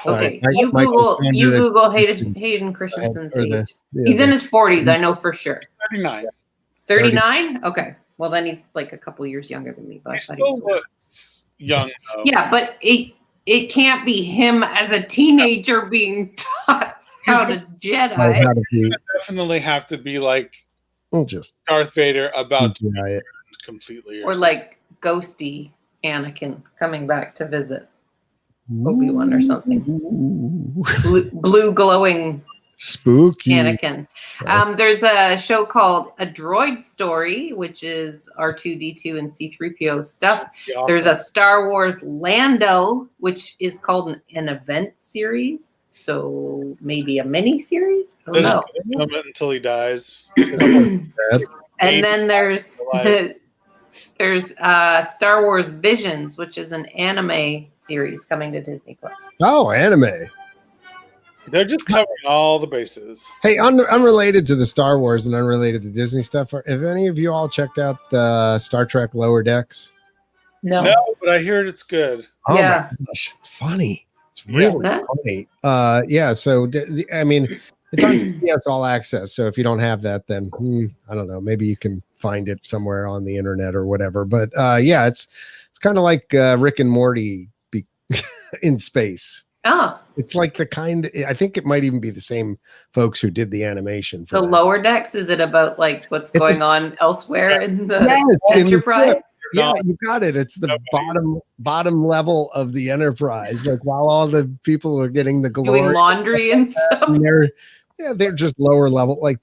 Right. Okay. You Google Hayden Christensen's age. He's in his 40s, I know for sure. 39. 39? Okay. Well, then he's like a couple years younger than me, but I thought he was looks young though. Yeah, but it can't be him as a teenager being taught how to Jedi. Definitely have to be like just Darth Vader about to Jedi it. completely. Or like ghosty Anakin coming back to visit Obi-Wan or something. Blue glowing spooky Anakin. There's a show called A Droid Story, which is R2-D2 and C-3PO stuff. Yeah. There's a Star Wars Lando, which is called an event series. So maybe a mini series? I don't know. Until he dies. And then there's Star Wars Visions, which is an anime series coming to Disney Plus. Oh, anime. They're just covering all the bases. Hey, unrelated to the Star Wars and unrelated to Disney stuff, have any of you all checked out Star Trek Lower Decks? No, but I heard it's good. Oh yeah. My gosh, it's funny. It's really funny. So I mean, it's on CBS All Access. So if you don't have that, then I don't know. Maybe you can find it somewhere on the internet or whatever. But it's kind of like Rick and Morty in space. Oh, it's like I think it might even be the same folks who did the animation for the Lower Decks. Is it about like what's going on elsewhere in the Enterprise? Yeah, you got it. It's the bottom level of the Enterprise. Like while all the people are getting the glory, doing laundry and stuff. They're just lower level, like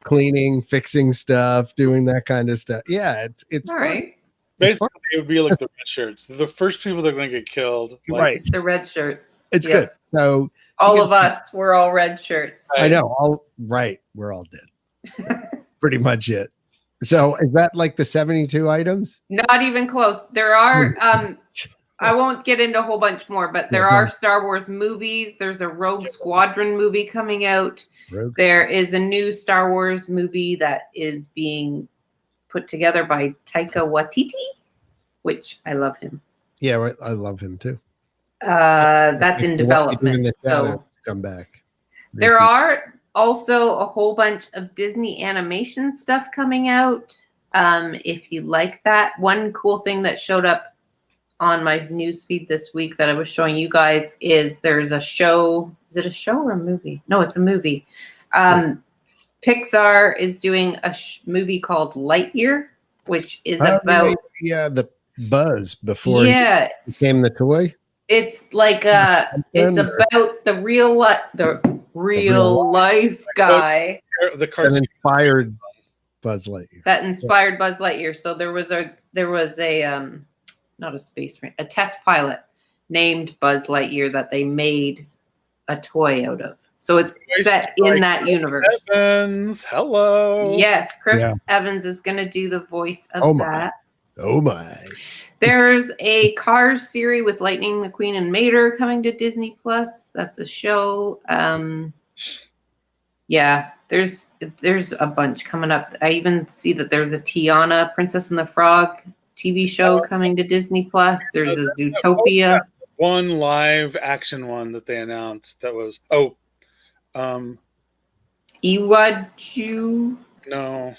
cleaning, fixing stuff, doing that kind of stuff. Yeah, it's all right. Basically, it would be like the red shirts. They're the first people that are going to get killed. Right. It's the red shirts. It's good. So all of us, we're all red shirts. I know. We're all dead. Pretty much it. So is that like the 72 items? Not even close. There are, I won't get into a whole bunch more, but there are Star Wars movies. There's a Rogue Squadron movie coming out. There is a new Star Wars movie that is being put together by Taika Waititi, which I love him. Yeah, I love him too. That's in development. So come back. There are also a whole bunch of Disney animation stuff coming out. If you like that, one cool thing that showed up on my newsfeed this week that I was showing you guys is there's a show. Is it a show or a movie? No, it's a movie. Pixar is doing a movie called Lightyear, which is about the Buzz before he became the toy. It's like it's about the real life guy that inspired Buzz Lightyear. So there was a not a space race, a test pilot named Buzz Lightyear that they made a toy out of. So it's set in that universe. Evans, hello. Yes, Chris Evans is going to do the voice of that. Oh my. There's a Cars series with Lightning McQueen and Mater coming to Disney Plus. That's a show. Yeah, there's a bunch coming up. I even see that there's a Tiana, Princess and the Frog TV show coming to Disney Plus. There's a Zootopia. One live action one that they announced that was Iwaju. No,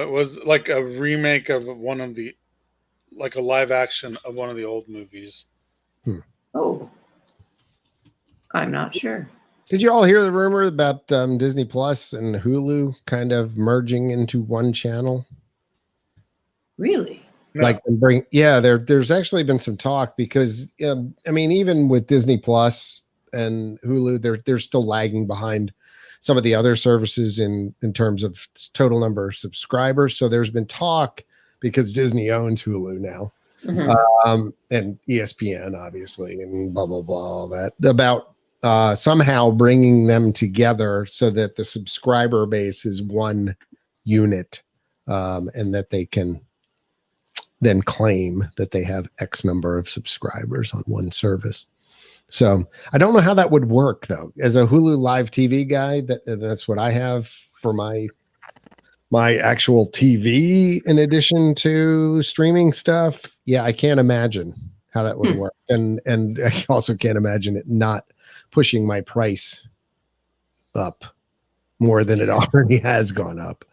it was like a remake of like a live action of one of the old movies. Oh, I'm not sure. Did you all hear the rumor about Disney Plus and Hulu kind of merging into one channel? Really? No. Like there's actually been some talk because I mean, even with Disney Plus and Hulu, they're still lagging behind some of the other services in terms of total number of subscribers. So there's been talk because Disney owns Hulu now, and ESPN obviously, and blah blah blah, all that, about somehow bringing them together so that the subscriber base is one unit, and that they can then claim that they have X number of subscribers on one service. So I don't know how that would work though. As a Hulu live TV guy, that's what I have for my actual TV in addition to streaming stuff. Yeah, I can't imagine how that would work. And I also can't imagine it not pushing my price up more than it already has gone up.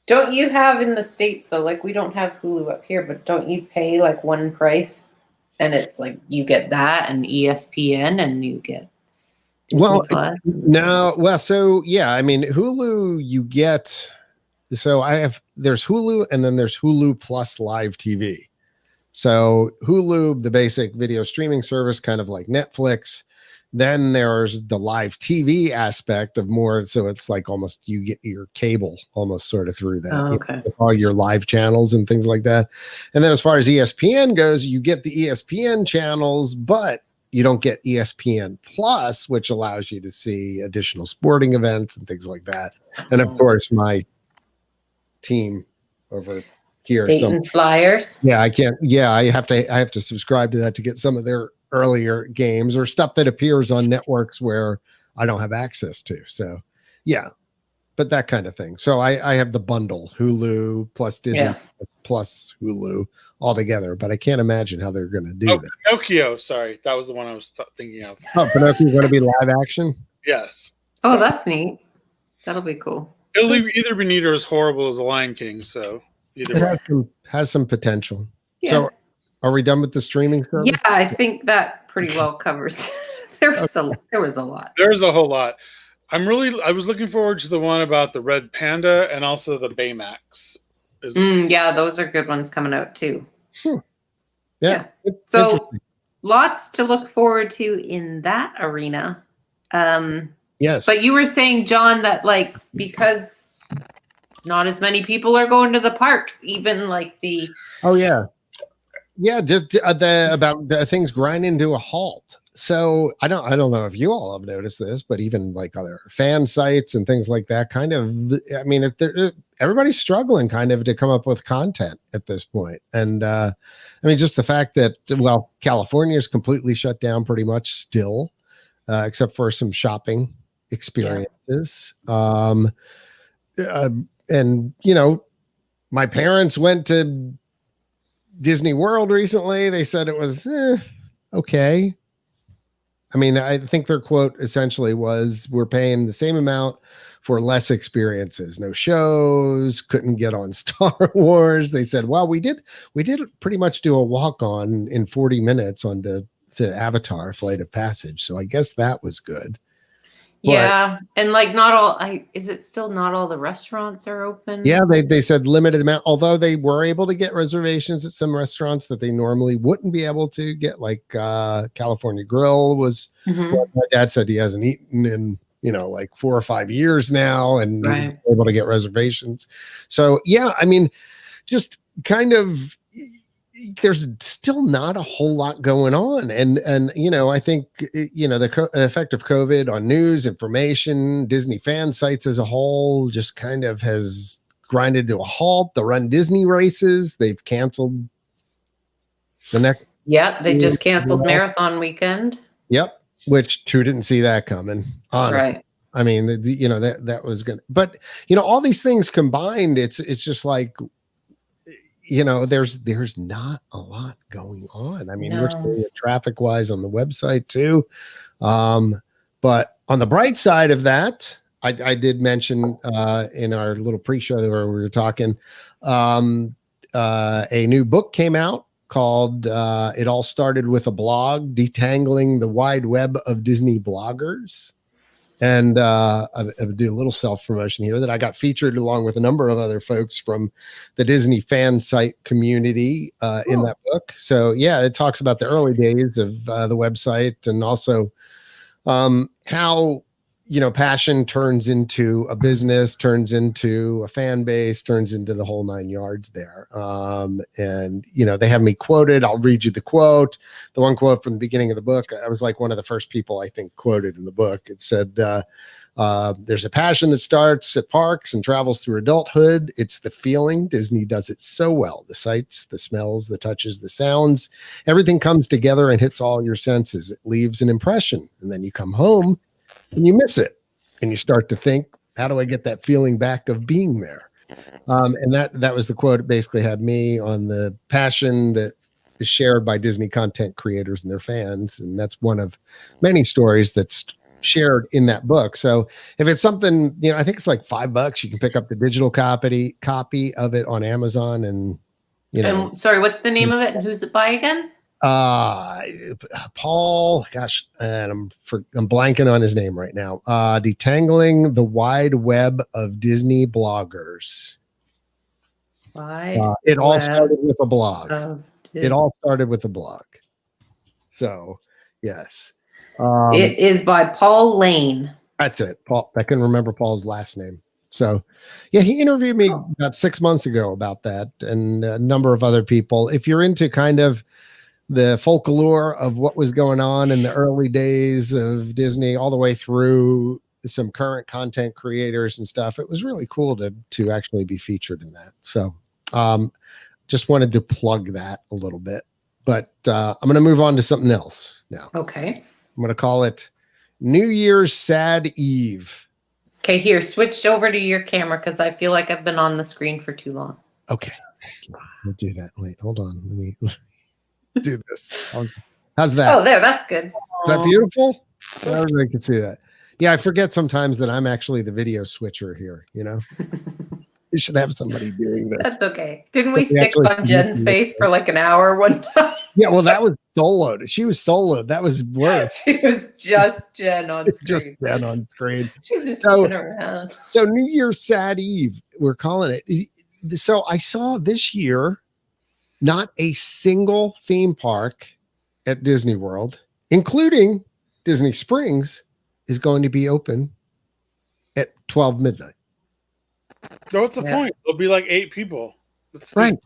Don't you have in the States though, like we don't have Hulu up here, but don't you pay like one price and it's like you get that and ESPN and you get Disney Plus? No, well, so yeah, I mean Hulu you get, so there's Hulu and then there's Hulu Plus Live TV. So Hulu, the basic video streaming service, kind of like Netflix. Then there's the live TV aspect of more. So it's like almost you get your cable almost sort of through that. Oh, okay. All your live channels and things like that. And then as far as ESPN goes, you get the ESPN channels, but you don't get ESPN Plus, which allows you to see additional sporting events and things like that. And of course, my team over here. Dayton Flyers. Yeah, I can't. Yeah, I have to subscribe to that to get some of their earlier games or stuff that appears on networks where I don't have access to. So yeah, but that kind of thing. So I have the bundle, Hulu plus Disney plus Hulu all together, but I can't imagine how they're going to do that. Pinocchio, sorry. That was the one I was thinking of. Oh, Pinocchio's going to be live action? Yes. Oh, that's neat. That'll be cool. It'll either be neat or as horrible as The Lion King, so either way. It has some potential. Yeah. So are we done with the streaming service? Yeah, I think that pretty well covers. There was a lot. There's a whole lot. I was looking forward to the one about the red panda and also the Baymax. Yeah, those are good ones coming out too. Yeah. So lots to look forward to in that arena. Yes. But you were saying, John, that like because not as many people are going to the parks, even like the just about the things grinding to a halt. So I don't know if you all have noticed this, but even like other fan sites and things like that, kind of, I mean, everybody's struggling kind of to come up with content at this point. And I mean, just the fact that, well, California is completely shut down pretty much still, except for some shopping experiences. And, you know, my parents went to Disney World recently. They said it was okay. I mean, I think their quote essentially was, we're paying the same amount for less experiences, no shows, couldn't get on Star Wars. They said, well, we did pretty much do a walk on in 40 minutes to Avatar Flight of Passage. So I guess that was good. Yeah. And like not all, is it still not all the restaurants are open? Yeah, they said limited amount, although they were able to get reservations at some restaurants that they normally wouldn't be able to get, like California Grill was what my dad said he hasn't eaten in, you know, like 4 or 5 years now, and he was able to get reservations. So yeah, I mean, just kind of, there's still not a whole lot going on. And, you know, I think, you know, the effect of COVID on news, information, Disney fan sites as a whole just kind of has grinded to a halt. The Run Disney races, they've canceled The next. Yeah, they just canceled Marathon Weekend. Yep. Which who didn't see that coming? Honestly. Right. I mean, that was gonna. But all these things combined, it's just like, there's not a lot going on. I mean, we're seeing it traffic wise on the website too. But on the bright side of that, I did mention in our little pre-show where we were talking, a new book came out called It All Started with a Blog, Detangling the Wide Web of Disney Bloggers. And I do a little self-promotion here that I got featured along with a number of other folks from the Disney fan site community in that book. So, yeah, it talks about the early days of the website and also how, passion turns into a business, turns into a fan base, turns into the whole 9 yards there. And, they have me quoted. I'll read you the quote. The one quote from the beginning of the book, I was like one of the first people I think quoted in the book. It said, there's a passion that starts at parks and travels through adulthood. It's the feeling. Disney does it so well. The sights, the smells, the touches, the sounds, everything comes together and hits all your senses. It leaves an impression. And then you come home and you miss it. And you start to think, how do I get that feeling back of being there? And that was the quote. It basically had me on the passion that is shared by Disney content creators and their fans. And that's one of many stories that's shared in that book. So if it's something, I think it's like $5. You can pick up the digital copy of it on Amazon. And, And sorry, what's the name of it and who's it by again? Paul, gosh, and I'm blanking on his name right now. Detangling the Wide Web of Disney Bloggers. It all started with a blog. It all started with a blog. So, yes. It is by Paul Lane. That's it. Paul. I couldn't remember Paul's last name. So, yeah, he interviewed me about 6 months ago about that, and a number of other people. If you're into kind of the folklore of what was going on in the early days of Disney, all the way through some current content creators and stuff, it was really cool to actually be featured in that. So, just wanted to plug that a little bit. But I'm going to move on to something else now. Okay. I'm going to call it New Year's Sad Eve. Okay, here, switch over to your camera because I feel like I've been on the screen for too long. Okay. We'll do that. Wait, hold on. Let me do this. How's that? Oh, there. That's good. Is that beautiful? Everybody can see that. Yeah, I forget sometimes that I'm actually the video switcher here, You should have somebody doing this. That's okay. Didn't we stick on Jen's face for like an hour one time? Yeah, well, that was soloed. She was soloed. That was worse. She was just Jen on screen. Just Jen on screen. She's just moving around. So New Year's Sad Eve, we're calling it. So I saw this year, not a single theme park at Disney World, including Disney Springs, is going to be open at 12 midnight. So what's the point? There'll be like 8 people. Right.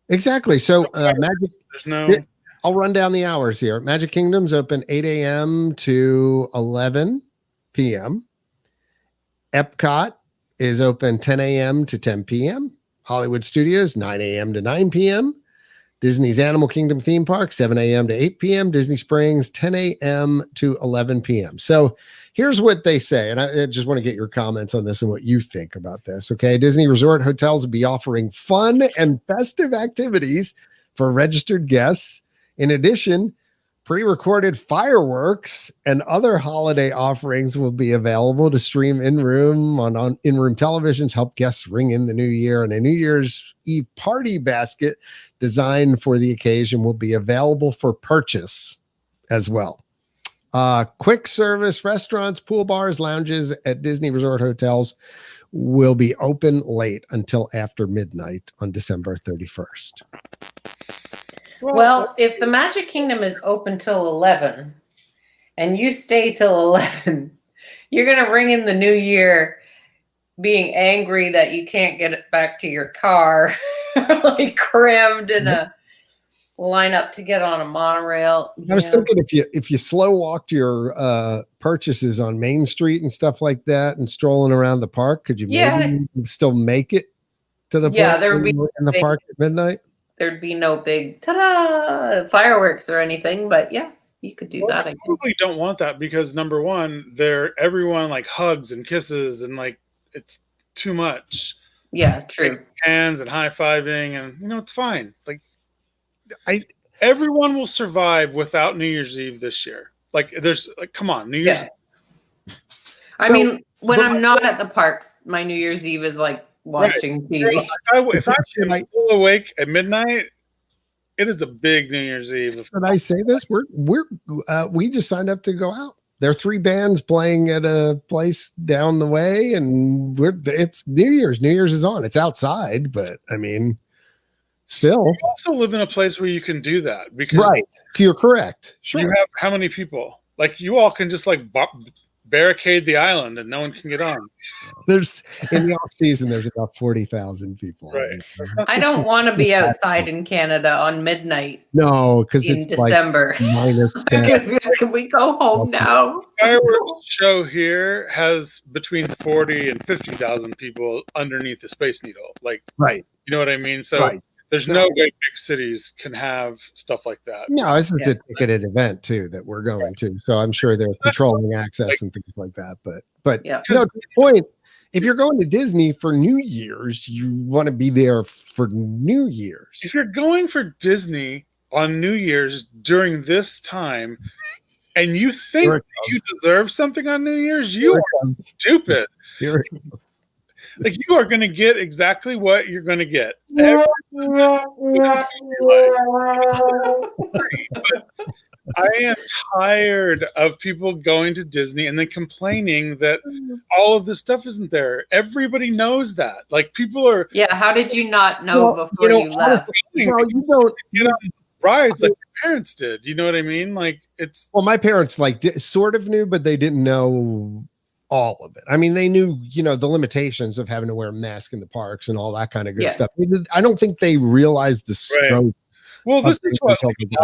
Exactly. So Magic. I'll run down the hours here. Magic Kingdom's open 8 a.m. to 11 p.m. Epcot is open 10 a.m. to 10 p.m. Hollywood Studios 9 a.m. to 9 p.m. Disney's Animal Kingdom theme park 7 a.m. to 8 p.m. Disney Springs 10 a.m. to 11 p.m. So here's what they say, and I just want to get your comments on this and what you think about this. Okay, Disney Resort hotels will be offering fun and festive activities for registered guests. In addition, pre-recorded fireworks and other holiday offerings will be available to stream in-room on in-room televisions, help guests ring in the new year. And a New Year's Eve party basket designed for the occasion will be available for purchase as well. Quick service restaurants, pool bars, lounges at Disney Resort hotels will be open late until after midnight on December 31st. Well, if the Magic Kingdom is open till 11 and you stay till 11, you're going to ring in the new year being angry that you can't get it back to your car, like crammed in a lineup to get on a monorail. I was thinking if you slow walked your purchases on Main Street and stuff like that and strolling around the park, could you maybe still make it to the there would be in the park at midnight? there'd be no big ta-da fireworks or anything. But yeah, you could do that. I probably don't want that because number one, everyone like hugs and kisses and like it's too much. Yeah, true. Like, hands and high-fiving and it's fine. Like everyone will survive without New Year's Eve this year. Like there's like come on, New Year's I mean, when I'm not at the parks, my New Year's Eve is like watching TV. If I'm still awake at midnight, it is a big New Year's Eve. Should I say this? We just signed up to go out. There are 3 bands playing at a place down the way, and it's New Year's. New Year's is on. It's outside, but I mean, still. You also live in a place where you can do that because right. You're correct. Sure. You have how many people? Like you all can just like barricade the island and no one can get on. There's in the off season. There's about 40,000 people. Right. I don't want to be outside in Canada on midnight. No, because in it's December. Like -10. Can we go home now? Fireworks show here has between 40 and 50,000 people underneath the Space Needle. Like, right. You know what I mean? So right. There's no way big cities can have stuff like that. No, this is a ticketed event too that we're going to. So I'm sure they're controlling access and things like that. But to the point, if you're going to Disney for New Year's, you want to be there for New Year's. If you're going for Disney on New Year's during this time and you think you deserve something on New Year's, you are stupid. Here it goes. Like you are going to get exactly what you're going to get. I am tired of people going to Disney and then complaining that all of this stuff isn't there. Everybody knows that. Like people are. Yeah. How did you not know before you left? Well, you don't get on rides like your parents did. You know what I mean? Like it's. Well, my parents sort of knew, but they didn't know all of it. I mean, they knew, the limitations of having to wear a mask in the parks and all that kind of good stuff. I don't think they realized the scope. Right. Well, this is what a lot of people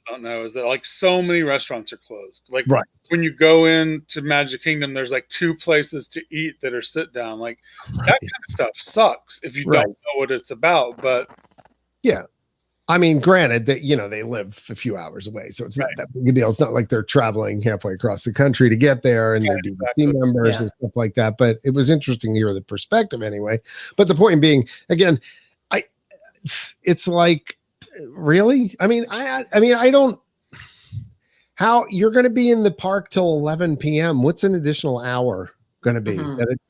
don't know is that like so many restaurants are closed. Like when you go into Magic Kingdom, there's like 2 places to eat that are sit down. Like that kind of stuff sucks if you don't know what it's about. But yeah. I mean, granted that, they live a few hours away, so it's not that big a deal. It's not like they're traveling halfway across the country to get there and they're DVC members and stuff like that. But it was interesting to hear the perspective anyway. But the point being, again, it's like, really? I mean, I don't, how you're going to be in the park till 11 p.m. What's an additional hour going to be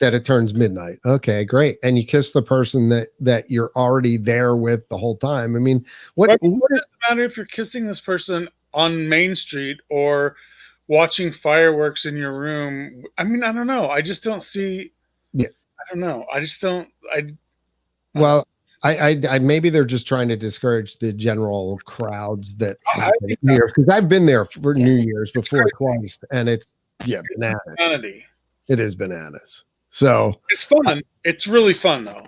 that it turns midnight? Okay, great. And you kiss the person that you're already there with the whole time. I mean, what does it matter if you're kissing this person on Main Street or watching fireworks in your room? I mean, I don't know. I just don't see. Yeah, I don't know. I just don't. Well, I maybe they're just trying to discourage the general crowds that because I've been there for New Year's before twice, and it's bananas. It is bananas. So it's fun. It's really fun though.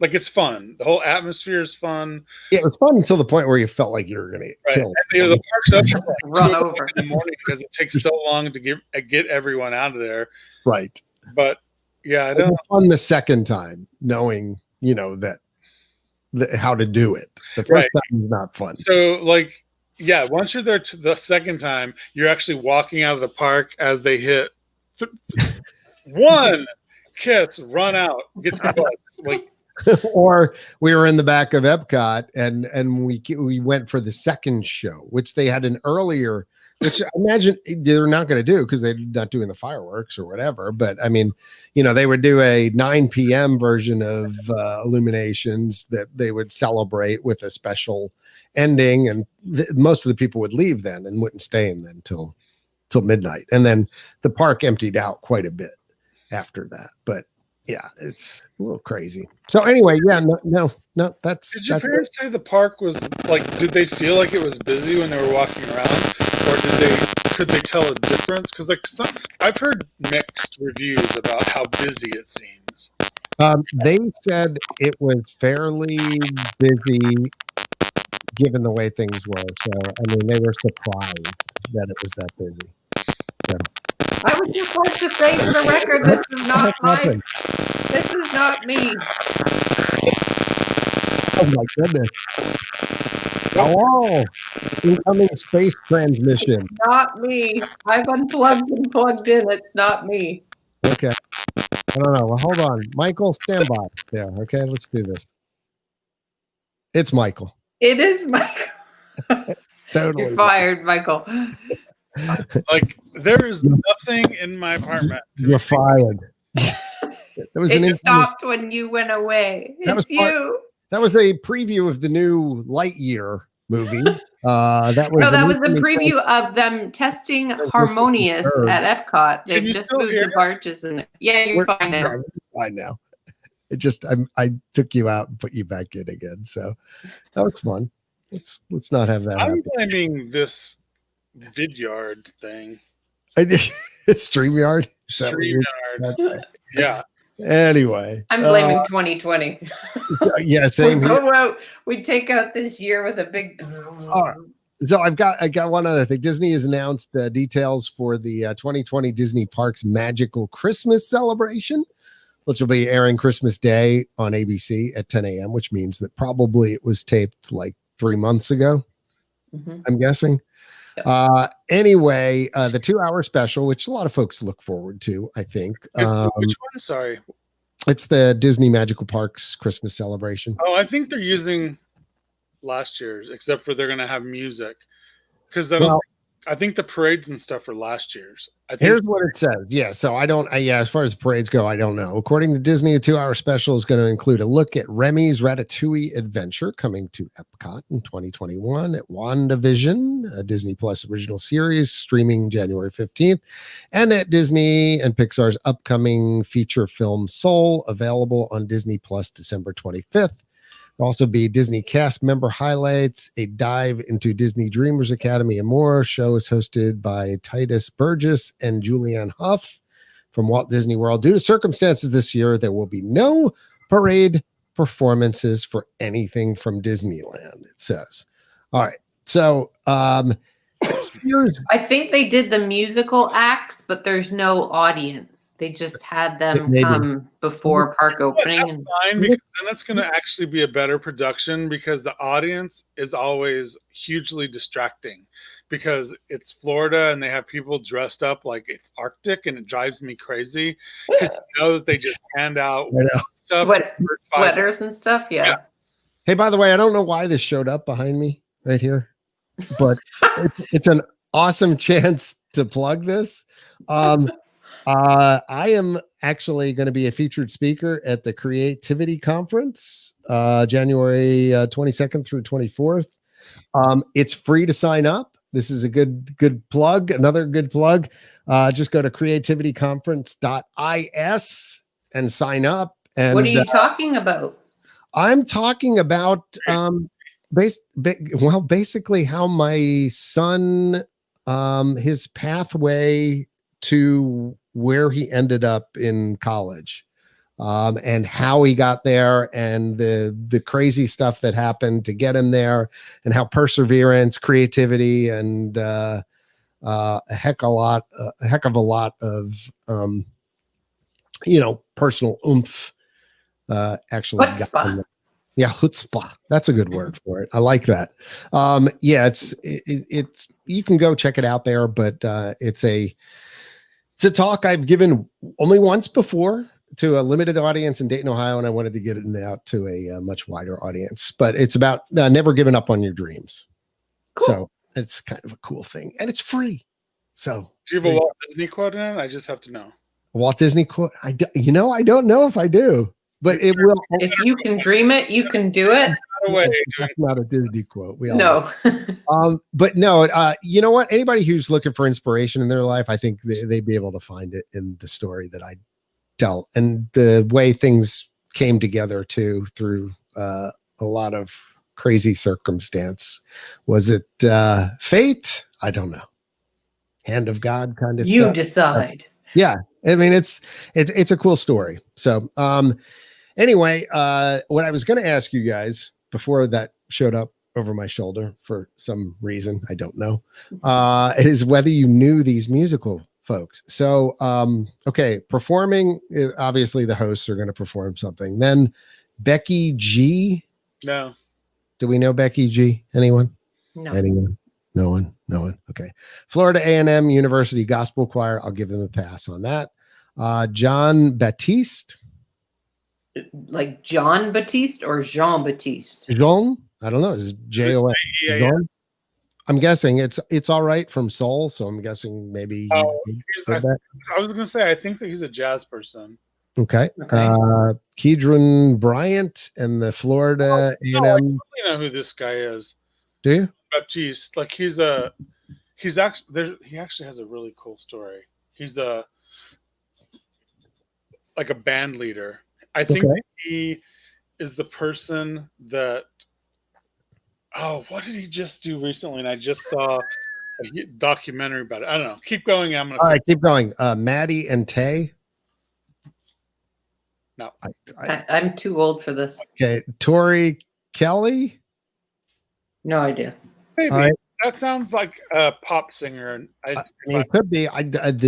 Like it's fun. The whole atmosphere is fun. Yeah, it was fun until the point where you felt like you were going to get killed. And, the park's open run over in the morning because it takes so long to get everyone out of there. Right. But yeah, I don't. It was fun the second time, knowing that how to do it. The first time is not fun. So once you're there to the second time, you're actually walking out of the park as they hit. 1 kiss, run out, get to the bus. Or we were in the back of Epcot and we went for the second show, which they had an earlier, which I imagine they're not going to do because they're not doing the fireworks or whatever. But I mean, they would do a 9 p.m. version of Illuminations that they would celebrate with a special ending, and most of the people would leave then and wouldn't stay in then till midnight, and then the park emptied out quite a bit after that. But yeah, it's a little crazy. So anyway, no, that's. Did your parents say the park was like? Did they feel like it was busy when they were walking around, or could they tell a difference? Because I've heard mixed reviews about how busy it seems. They said it was fairly busy, given the way things were. So I mean, they were surprised that it was that busy. So. I would just like to say for the record, this is not me. Oh my goodness. Hello. Incoming space transmission. Not me. I've unplugged and plugged in. It's not me. Okay. I don't know. Well, hold on. Michael, stand by. There. Okay, let's do this. It's Michael. It is Michael. It's totally You're fired, Michael. Like there is nothing in my apartment. You're fired. It stopped when you went away. It's you. That was a preview of the new Lightyear movie. That was the preview of them testing Harmonious at Epcot. They've just moved the barges in it. Yeah, you're fine now. Fine now. It just I took you out and put you back in again. So that was fun. Let's not have that. I'm blaming this Vidyard thing. StreamYard. StreamYard. Okay. Yeah. Anyway, I'm blaming 2020. Yeah, same here. We take out this year with a big. So I got one other thing. Disney has announced details for the 2020 Disney Parks Magical Christmas Celebration, which will be airing Christmas Day on ABC at 10 a.m., which means that probably it was taped like 3 months ago. Mm-hmm. I'm guessing. Yep. Anyway, the 2-hour special, which a lot of folks look forward to, I think. Which one? Sorry. It's the Disney Magical Parks Christmas Celebration. Oh, I think they're using last year's, except for they're going to have music. Because I think the parades and stuff are last year's. Here's what it says. Yeah, so as far as the parades go, I don't know. According to Disney, the 2-hour special is going to include a look at Remy's Ratatouille adventure coming to Epcot in 2021, at WandaVision, a Disney Plus original series streaming January 15th, and at Disney and Pixar's upcoming feature film Soul, available on Disney Plus December 25th. There'll also be Disney cast member highlights, a dive into Disney Dreamers Academy, and more. Show is hosted by Titus Burgess and Julianne Hough from Walt Disney World. Due to circumstances this year, there will be no parade performances for anything from Disneyland, it says. All right. So I think they did the musical acts, but there's no audience. They just had them come before park opening. That's fine, because then that's going to actually be a better production, because the audience is always hugely distracting, because it's Florida and they have people dressed up like it's Arctic, and it drives me crazy because you know that they just hand out stuff, sweaters and stuff. Yeah. Hey, by the way, I don't know why this showed up behind me right here, but it's an awesome chance to plug this. I am actually going to be a featured speaker at the Creativity Conference, January 22nd through 24th. It's free to sign up. This is a good plug. Another good plug. Just go to creativityconference.is and sign up. And what are you talking about? I'm talking about basically how my son, his pathway to where he ended up in college, and how he got there, and the crazy stuff that happened to get him there, and how perseverance, creativity, and a heck of a lot of personal oomph actually got him there. Yeah, chutzpah. That's a good word for it. I like that. It's you can go check it out there, but it's a talk I've given only once before to a limited audience in Dayton, Ohio, and I wanted to get it out to a much wider audience. But it's about never giving up on your dreams. Cool. So it's kind of a cool thing, and it's free. So do you have a Walt Disney quote in it? I just have to know. A Walt Disney quote? I don't know if I do. But it will. If you can dream it, you can do it. That's not a Disney quote. We all know. But no, you know what? Anybody who's looking for inspiration in their life, I think they'd be able to find it in the story that I tell, and the way things came together too through a lot of crazy circumstance. Was it fate? I don't know. Hand of God kind of stuff. You decide. Yeah. I mean, it's a cool story. So, anyway, what I was going to ask you guys before that showed up over my shoulder for some reason, I don't know, is whether you knew these musical folks. So, okay, performing, obviously the hosts are going to perform something. Then Becky G. No. Do we know Becky G? Anyone? No. Anyone? No one. No one. Okay. Florida A&M University Gospel Choir. I'll give them a pass on that. John Baptiste. Like John Baptiste or Jean Baptiste? Jean? I don't know. Is it Jon? Yeah. I'm guessing it's all right from Soul, so I'm guessing maybe. I was gonna say I think that he's a jazz person. Okay. Kedron Bryant and the Florida A&M. I totally know who this guy is. Do you? Baptiste. Like he actually has a really cool story. He's like a band leader. I think that he is the person that. Oh, what did he just do recently? And I just saw a documentary about it. I don't know. Keep going. All right, keep going. Maddie and Tay. No, I'm too old for this. Okay, Tori Kelly. No idea. Maybe. All right. That sounds like a pop singer. And I mean, it could be.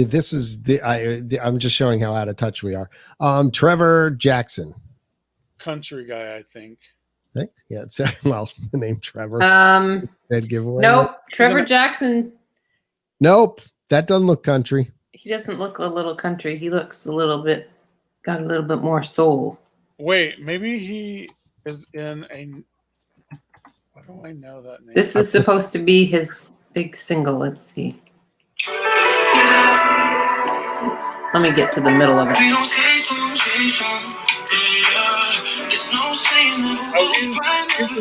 This is I'm just showing how out of touch we are. Trevor Jackson. Country guy, I think. Yeah, it's well, the name Trevor. Dead giveaway. Nope. Trevor Jackson. Nope. That doesn't look country. He doesn't look a little country. He looks got a little bit more soul. Wait, maybe he is in a. What do I know that name? This is supposed to be his big single. Let's see. Let me get to the middle of it. He's a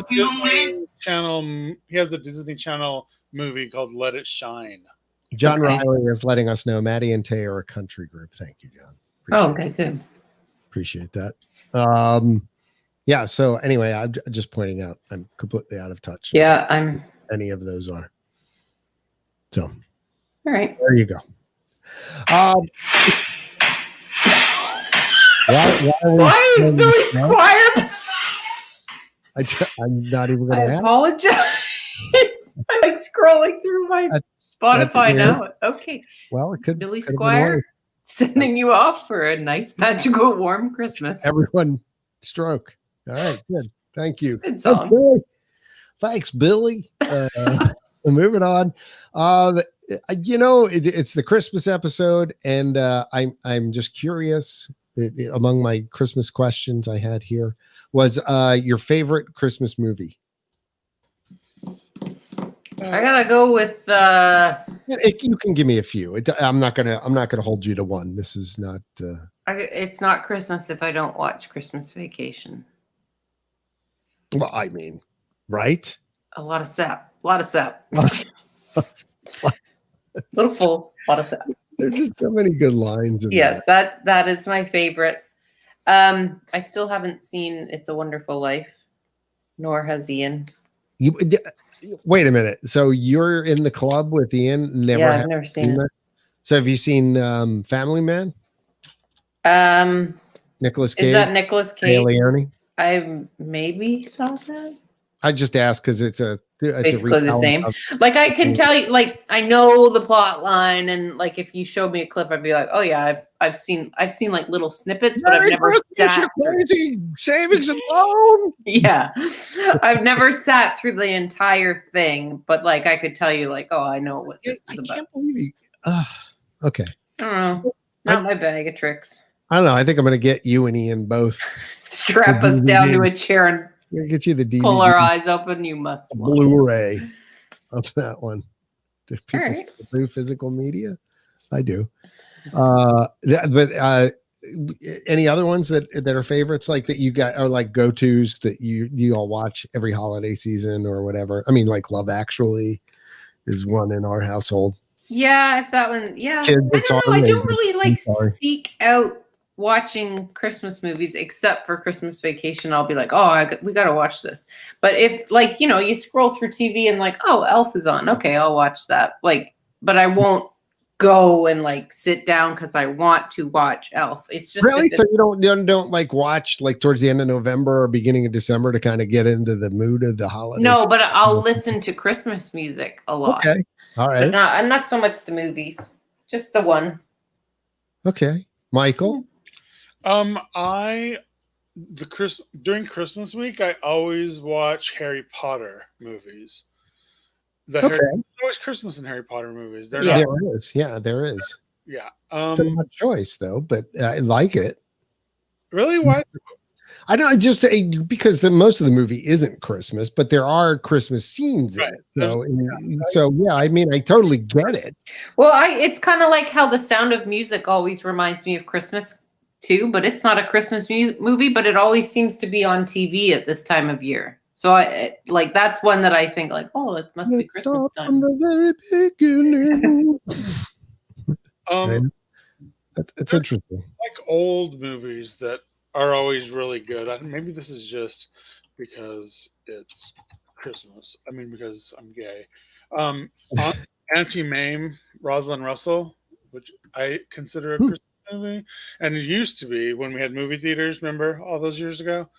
Disney Channel. He has a Disney Channel movie called Let It Shine. John Riley is letting us know Maddie and Tay are a country group. Thank you, John. Okay, good. Appreciate that. Yeah. So anyway, I'm just pointing out I'm completely out of touch. Yeah, Any of those are. So. All right. There you go. Why is Billy Squire? I'm not even going to ask. Apologize. I'm like scrolling through my Spotify now. Okay. Well, it could. Billy Squire sending you off for a nice, magical, warm Christmas. Everyone stroke. All right. Good. Thank you. Good song. Thanks, Billy. Moving on. It's the Christmas episode, and I'm just curious. Among my Christmas questions I had here was your favorite Christmas movie. I gotta go with you can give me a few. I'm not gonna hold you to one. This is not. It's not Christmas if I don't watch Christmas Vacation. Well, I mean, right? A lot of sap. Little full. A lot of sap. There's just so many good lines. Yes, that is my favorite. I still haven't seen It's a Wonderful Life, nor has Ian. Wait a minute. So you're in the club with Ian? I've never seen it. So have you seen Family Man? Nicolas Cage. Is that Nicolas Cage? Leone? I maybe saw that. I just asked because it's basically the same. Like I can tell you, like I know the plot line, and like if you showed me a clip, I'd be like, oh yeah, I've seen like little snippets, but I've never sat crazy savings and loan. Yeah, I've never sat through the entire thing, but like I could tell you, like, oh, I know what this is about. I can't believe okay. I don't know. Not my bag of tricks. I don't know. I think I'm going to get you and Ian both. Strap us down to a chair and we'll get you the DVD. Pull our eyes open. You must. Blu-ray of that one. Do people right. still do physical media? I do. But any other ones that are favorites like that you got are like go-tos that you all watch every holiday season or whatever? I mean, like Love Actually is one in our household. Yeah, if that one. Yeah, Kids, I don't really like seek out watching Christmas movies except for Christmas Vacation. I'll be like, oh, we got to watch this. But if like, you scroll through TV and like, oh, Elf is on. Okay, I'll watch that. Like, but I won't go and like sit down because I want to watch Elf. It's just really so you don't like watch like towards the end of November or beginning of December to kind of get into the mood of the holidays. No, but I'll listen to Christmas music a lot. Okay, all right. But I'm not so much the movies, just the one. Okay, Michael. I during Christmas week, I always watch Harry Potter movies. Okay. There's always Christmas in Harry Potter movies. They're Yeah. not. There is. Yeah, there is. Yeah. It's an odd choice though, but I like it. Really? Why? I don't just because most of the movie isn't Christmas, but there are Christmas scenes in it. So yeah, I mean, I totally get it. Well, it's kind of like how The Sound of Music always reminds me of Christmas too, but it's not a Christmas movie, but it always seems to be on TV at this time of year. So that's one that I think like, oh, it must be Christmas time. From the very beginning. It's interesting. Like old movies that are always really good. Maybe this is just because it's Christmas. I mean, because I'm gay. Auntie Mame, Rosalind Russell, which I consider a Christmas movie, and it used to be when we had movie theaters. Remember all those years ago?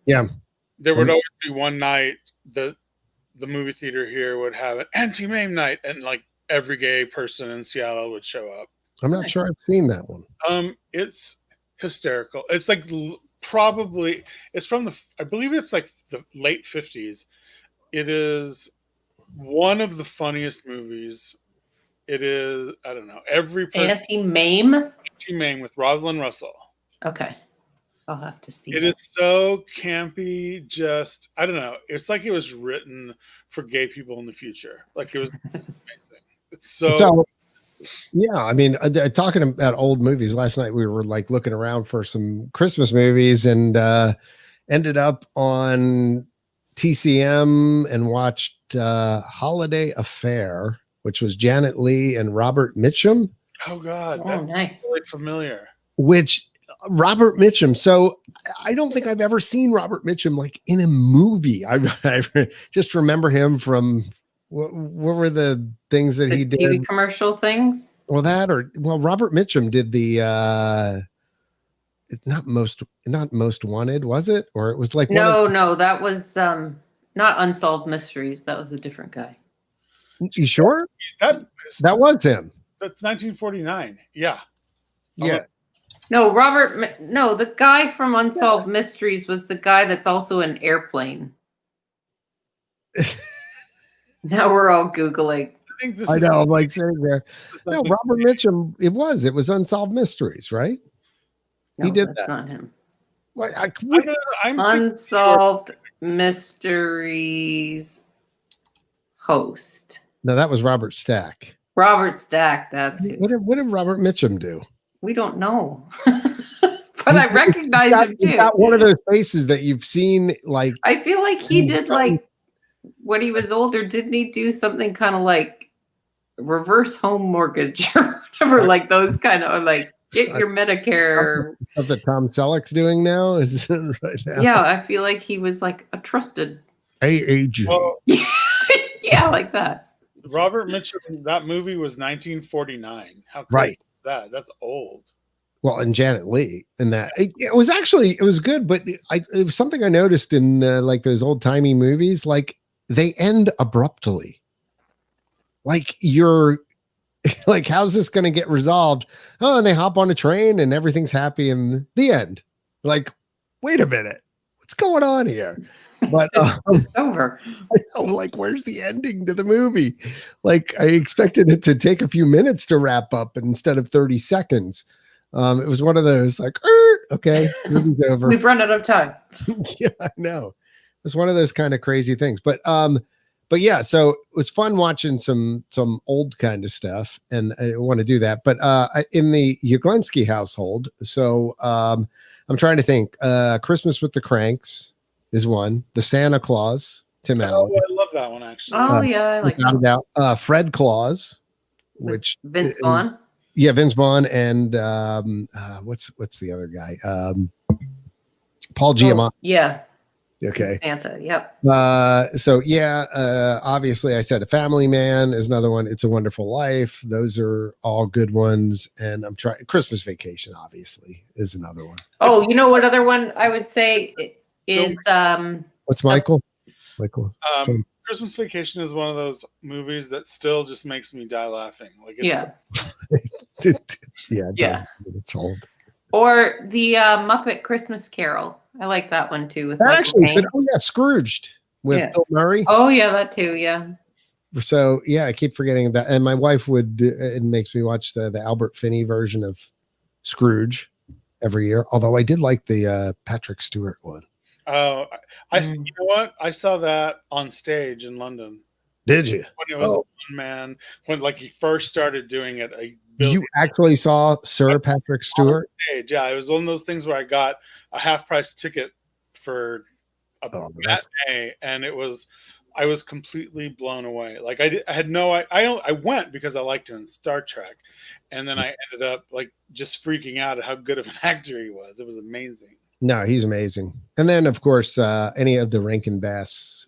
Yeah, there would always be one night that the movie theater here would have an Auntie Mame night, and like every gay person in Seattle would show up. I'm not sure I've seen that one. It's hysterical. It's like probably it's from I believe it's like the late 50s. It is one of the funniest movies. It is, I don't know, every person. Auntie Mame with Rosalind Russell. Okay. I'll have to see it. Is so campy, just I don't know. It's like it was written for gay people in the future. Like it was amazing. It's so yeah, I mean, talking about old movies, last night we were like looking around for some Christmas movies and ended up on TCM and watched Holiday Affair, which was Janet Leigh and Robert Mitchum. Oh God, that's nice. Really familiar. Which Robert Mitchum. So I don't think I've ever seen Robert Mitchum like in a movie. I just remember him from. What were the things that he did? TV commercial things? Well, Robert Mitchum did the not most wanted, was it? Or it was like no, that was not Unsolved Mysteries. That was a different guy. You sure? That was him. That's 1949. Yeah. Yeah. No, the guy from Unsolved Mysteries was the guy that's also in Airplane. Now we're all Googling. I know, I'm like sitting there. No, Robert Mitchum, it was Unsolved Mysteries, right? No, he did that's that. not him. What? Unsolved Mysteries host. No, that was Robert Stack. Robert Stack, that's who. What did Robert Mitchum do? We don't know. But I recognize him too. He's got one of those faces that you've seen, like I feel like he did like when he was older, didn't he do something kind of like reverse home mortgage or whatever, like those kind of like get your Medicare stuff that Tom Selleck's doing now is right now. Yeah, I feel like he was like a trusted agent. Well, yeah, like that. Robert Mitchum, that movie was 1949. How right? Is that? That's old. Well, and Janet Leigh in that it was good, but it was something I noticed in like those old timey movies, like they end abruptly. Like you're like, how's this going to get resolved? Oh, and they hop on a train and everything's happy in the end. Like, wait a minute, what's going on here? But it's over. I know, like, where's the ending to the movie? Like, I expected it to take a few minutes to wrap up instead of 30 seconds. It was one of those like, okay, movie's over. We've run out of time. Yeah, I know. It was one of those kind of crazy things. But yeah, so it was fun watching some old kind of stuff, and I want to do that. But in the Yaglenski household, so I'm trying to think. Christmas with the Cranks is one. The Santa Claus, Tim Allen. I love that one actually. Oh yeah, I like that. Fred Claus, which Vince Vaughn. Yeah, Vince Vaughn and what's the other guy? Paul Giamatti. Yeah. Okay. Santa. Yep. So yeah, obviously I said A Family Man is another one. It's a Wonderful Life. Those are all good ones. And I'm trying Christmas Vacation, obviously, is another one. Oh, you know what other one I would say is what's Michael? Michael. Christmas Vacation is one of those movies that still just makes me die laughing. Like it's, yeah, it does. It's old. Or the Muppet Christmas Carol. I like that one too. With That Michael actually Caine. fit. Oh yeah, Scrooged with Yeah. Bill Murray. Oh yeah, that too. Yeah. So yeah, I keep forgetting that. And my wife would. It makes me watch the Albert Finney version of Scrooge every year. Although I did like the Patrick Stewart one. Oh, you know what? I saw that on stage in London. Did you? When it was a one man, when like he first started doing it, You actually saw Sir Patrick Stewart? Stage. Yeah, it was one of those things where I got a half price ticket for a matinee, and I was completely blown away. Like I had I went because I liked him in Star Trek, and then I ended up like just freaking out at how good of an actor he was. It was amazing. No, he's amazing. And then of course any of the Rankin Bass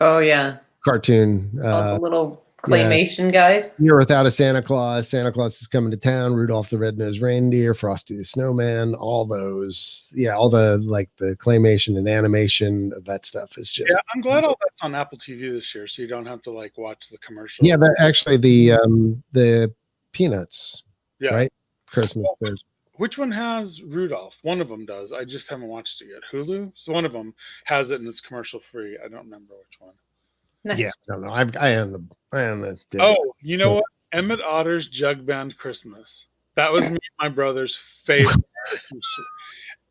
oh yeah. Cartoon All the little claymation guys. Year Without a Santa Claus, Santa Claus is Coming to Town, Rudolph the Red-Nosed Reindeer, Frosty the Snowman, all those, all the like the claymation and animation of that stuff is just. Yeah, I'm glad all that's on Apple TV this year, so you don't have to like watch the commercial. Yeah, actually the Peanuts, right? Christmas. Which one has Rudolph? One of them does. I just haven't watched it yet. Hulu. So one of them has it and it's commercial free. I don't remember which one. Nice. Yeah, I don't know. I am the. Oh, you know what? Emmett Otter's Jug Band Christmas. That was me and my brother's favorite.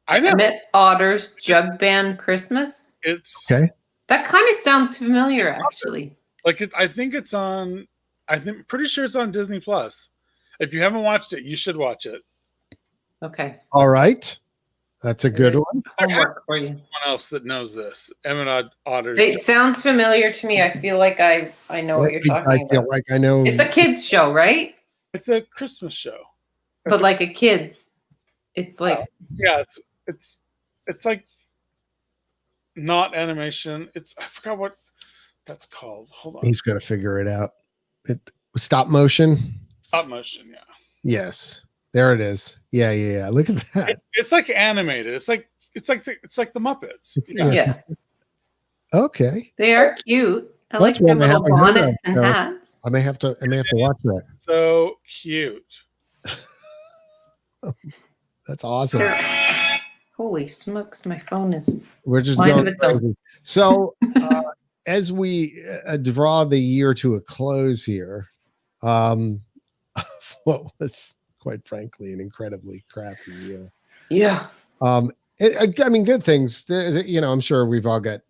Emmett Otter's Jug Band Christmas. It's okay. That kind of sounds familiar, actually. Like I think it's on. Pretty sure it's on Disney Plus. If you haven't watched it, you should watch it. Okay. All right. That's a good one. Homework for you. Someone else that knows this. Emmett Otter. It sounds familiar to me. I feel like I know what you're talking about. I feel like I know. It's a kids show, right? It's a Christmas show. But like a kids. It's like it's like not animation. I forgot what that's called. Hold on. He's gonna figure it out. Stop motion. Stop motion, yeah. Yes. There it is. Yeah. Look at that. It's like animated. It's like the Muppets. Yeah. Okay. They are cute. I That's like their one I little haven't heard bonnets of, and hats. I may have to watch that. So cute. That's awesome. Holy smokes, my phone is We're just line of going its own. crazy. So as we draw the year to a close here, what was quite frankly an incredibly crappy year. Yeah. I mean, good things. I'm sure we've all got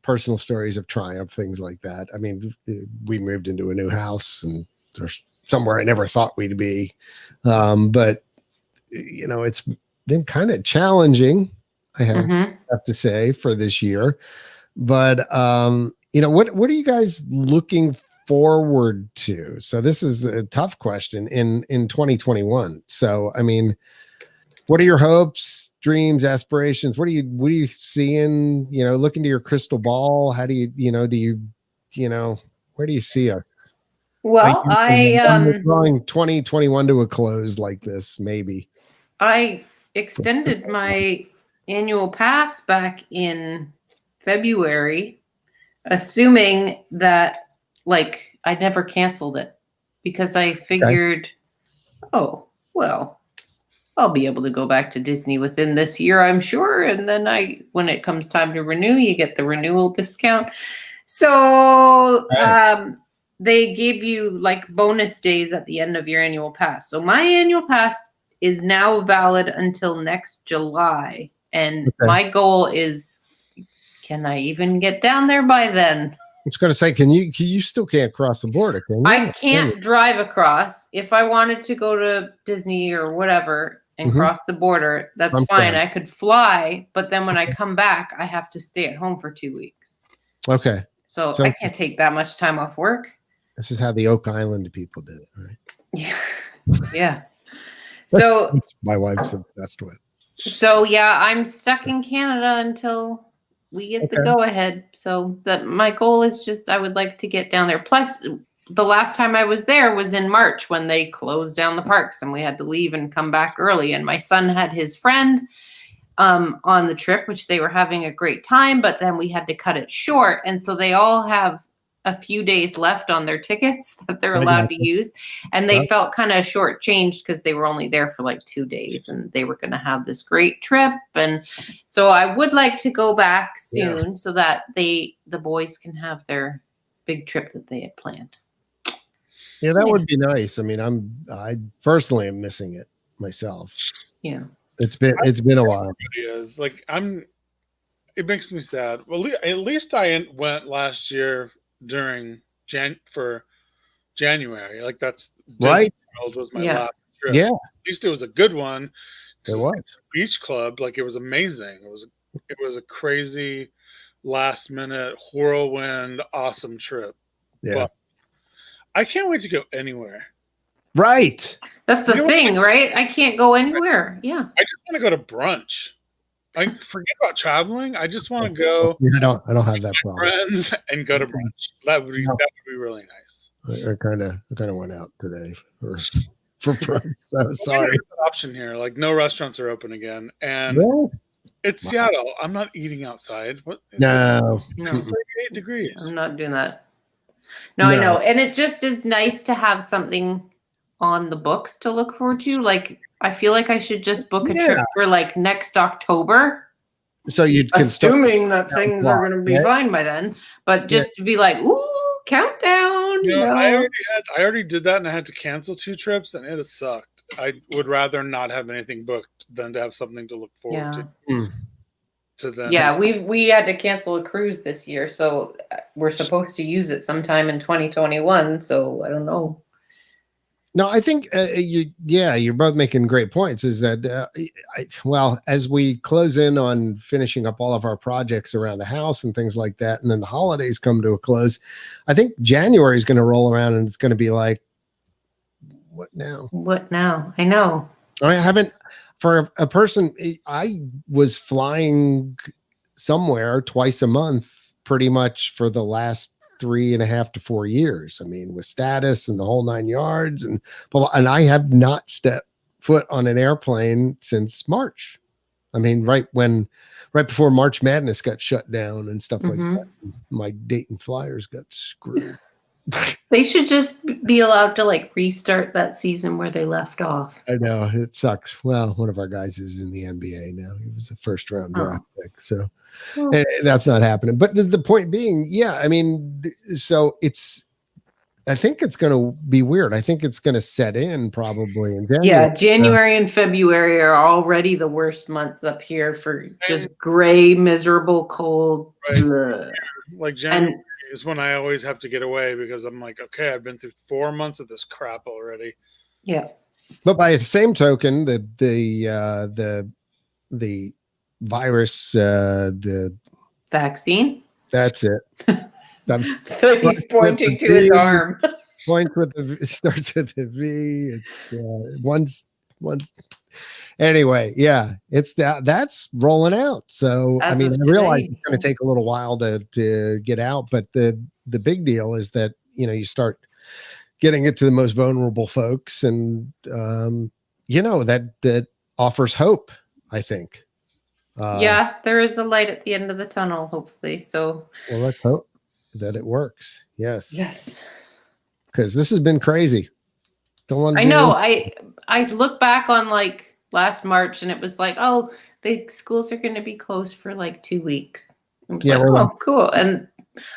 personal stories of triumph, things like that. I mean, we moved into a new house, and there's somewhere I never thought we'd be. But it's been kind of challenging, I have to say, for this year. But what are you guys looking forward to? So this is a tough question in 2021. So I mean, what are your hopes, dreams, aspirations? What are you seeing? Look into your crystal ball. How do you where do you see us? Well, drawing 2021 to a close like this, maybe. I extended my annual pass back in February, assuming that I never canceled it because I figured, oh, well, I'll be able to go back to Disney within this year, I'm sure. And then when it comes time to renew, you get the renewal discount. So they give you bonus days at the end of your annual pass. So my annual pass is now valid until next July. And my goal is, can I even get down there by then? I was going to say, you still can't cross the border, can you? I can't drive across. If I wanted to go to Disney or whatever and cross the border, that's fine. I could fly, but then when I come back, I have to stay at home for 2 weeks. Okay. So I can't take that much time off work. This is how the Oak Island people did it, right? Yeah. Yeah. So my wife's obsessed with. So yeah, I'm stuck in Canada until we get the go ahead. So my goal is just, I would like to get down there. Plus the last time I was there was in March when they closed down the parks and we had to leave and come back early. And my son had his friend on the trip, which they were having a great time, but then we had to cut it short. And so they all have a few days left on their tickets that they're allowed to use. And they felt kind of shortchanged because they were only there for like 2 days and they were going to have this great trip. And so I would like to go back soon so that the boys can have their big trip that they had planned. Yeah, that would be nice. I mean, I personally am missing it myself. Yeah. It's been a while. It is. Like it makes me sad. Well, at least I went last year during January. Like that's right. Disney World was my last trip. Yeah. At least it was a good one. It was beach club. Like it was amazing. It was a crazy last minute whirlwind awesome trip. Yeah. But I can't wait to go anywhere. Right. That's the thing, right? I can't go anywhere. Yeah. I just want to go to brunch. I forget about traveling. I just want to go. I don't have that problem. Friends and go to brunch. That would be really nice. I kind of went out today for brunch. So sorry. Option here, like no restaurants are open again, and it's Seattle. I'm not eating outside. No. 38 degrees. I'm not doing that. No, I know. And it just is nice to have something on the books to look forward to. Like, I feel like I should just book a trip for like next October. So you can assuming that things are going to be fine by then, but just to be like, ooh, countdown. I already did that, and I had to cancel 2 trips, and it has sucked. I would rather not have anything booked than to have something to look forward to them. Yeah, we had to cancel a cruise this year, so we're supposed to use it sometime in 2021. So I don't know. No, I think you're both making great points. Is that as we close in on finishing up all of our projects around the house and things like that, and then the holidays come to a close, I think January is going to roll around and it's going to be like, what now? What now? I know. I haven't, for a person, I was flying somewhere twice a month pretty much for the last 3.5 to 4 years. I mean, with status and the whole 9 yards, and I have not stepped foot on an airplane since March. I mean, right before March Madness got shut down and stuff like that, my Dayton Flyers got screwed. They should just be allowed to like restart that season where they left off. I know, it sucks. Well, one of our guys is in the NBA now. He was a first round draft pick, so that's not happening. But the point being, I mean, so I think it's going to be weird. I think it's going to set in probably in January. Yeah, January and February are already the worst months up here for just gray, miserable, cold. Right. Like January is when I always have to get away because I'm like, okay, I've been through 4 months of this crap already. Yeah. But by the same token, the virus, the vaccine. That's it. I feel like he's pointing to his arm. Points with starts with a V. It's once. Anyway, it's that's rolling out. So I mean, I realize it's going to take a little while to get out, but the big deal is that you start getting it to the most vulnerable folks, and that offers hope, I think. There is a light at the end of the tunnel, hopefully. So let's hope that it works. Yes. Because this has been crazy. I know. I look back on like last March, and it was like, oh, the schools are going to be closed for like 2 weeks. Cool. And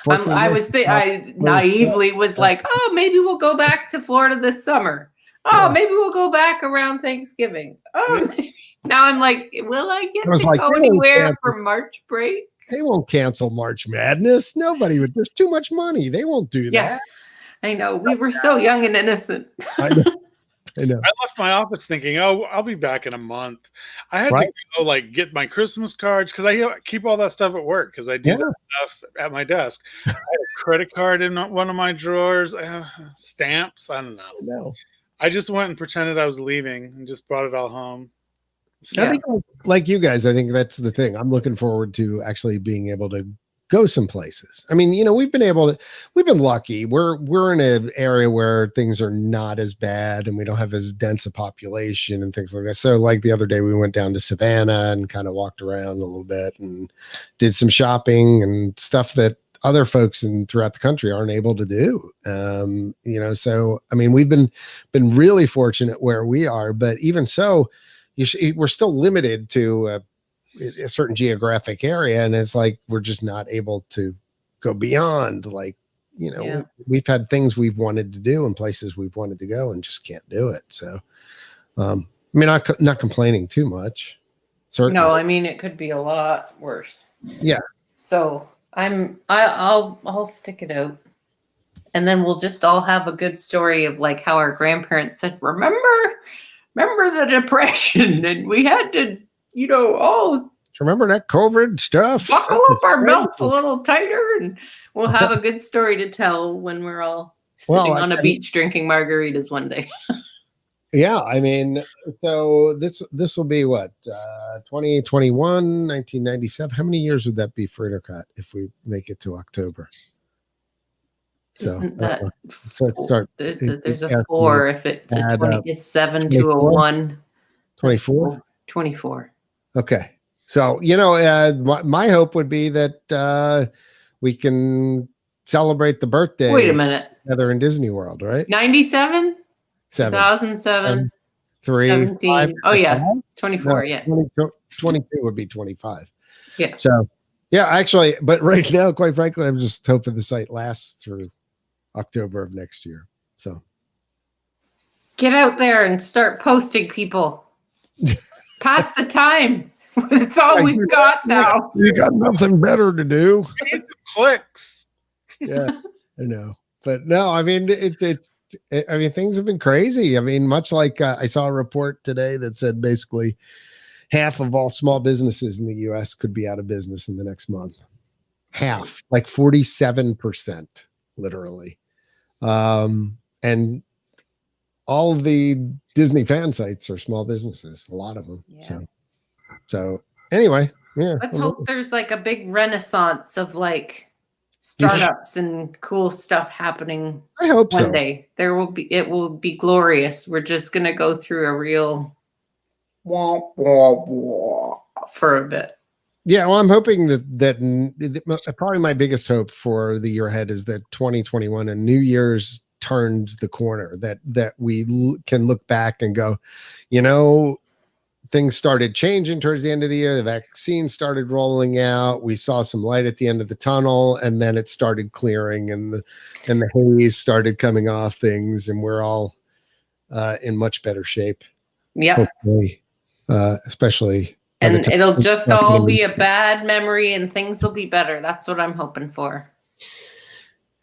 I naively was like, oh, maybe we'll go back to Florida this summer. Oh, maybe we'll go back around Thanksgiving. Oh, now I'm like, will I get to go anywhere for March break? They won't cancel March Madness. Nobody would. There's too much money. They won't do that. I know. We were so young and innocent. I know. I left my office thinking, oh, I'll be back in a month. I had to go like get my Christmas cards because I keep all that stuff at work because I do that stuff at my desk. I had a credit card in one of my drawers, stamps. I don't know. No. I just went and pretended I was leaving and just brought it all home. I think, like you guys, I think that's the thing. I'm looking forward to actually being able to go some places. I mean, we've been lucky. We're in an area where things are not as bad and we don't have as dense a population and things like that. So like the other day we went down to Savannah and kind of walked around a little bit and did some shopping and stuff that other folks throughout the country aren't able to do. So I mean, we've been really fortunate where we are, but even so, we're still limited to a certain geographic area, and it's like we're just not able to go beyond. Like, we've had things we've wanted to do and places we've wanted to go and just can't do it. So, I mean, I'm not complaining too much. Certainly. No, I mean, it could be a lot worse. Yeah. So I'll stick it out, and then we'll just all have a good story of like how our grandparents said, remember the Depression, and we had to, all remember that COVID stuff? buckle up our belts a little tighter, and we'll have a good story to tell when we're all sitting on a beach drinking margaritas one day. Yeah, I mean, so this will be what, 2021, 1997. How many years would that be for INTERCOT if we make it to October? So isn't that let's start. There's a 4 if it's a 20. It's 7 to a 1. 24. 24. Okay, so my hope would be that we can celebrate the birthday. Wait a minute. Together in Disney World, right? 97. 2007, 3, 17. 5, Oh yeah, 5? 24. No, Yeah, 22 would be 25. Yeah. So, yeah, actually, but right now, quite frankly, I'm just hoping the site lasts through October of next year. So, get out there and start posting, people. Pass the time. It's all we've got now. You got nothing better to do. Clicks. Yeah, I know, but no, I mean I mean, things have been crazy. I mean, much like I saw a report today that said basically half of all small businesses in the U.S. could be out of business in the next month. Half, like 47%, literally. And all of the Disney fan sites are small businesses, a lot of them. Yeah. So anyway, yeah. Let's hope there's like a big renaissance of like startups and cool stuff happening. I hope one day. It will be glorious. We're just gonna go through a real for a bit. Yeah, well, I'm hoping that probably my biggest hope for the year ahead is that 2021 and New Year's turns the corner. That we can look back and go, things started changing towards the end of the year. The vaccine started rolling out. We saw some light at the end of the tunnel, and then it started clearing, and the haze started coming off things, and we're all in much better shape. Yeah, especially. And it'll just all be a bad memory, and things will be better. That's what I'm hoping for.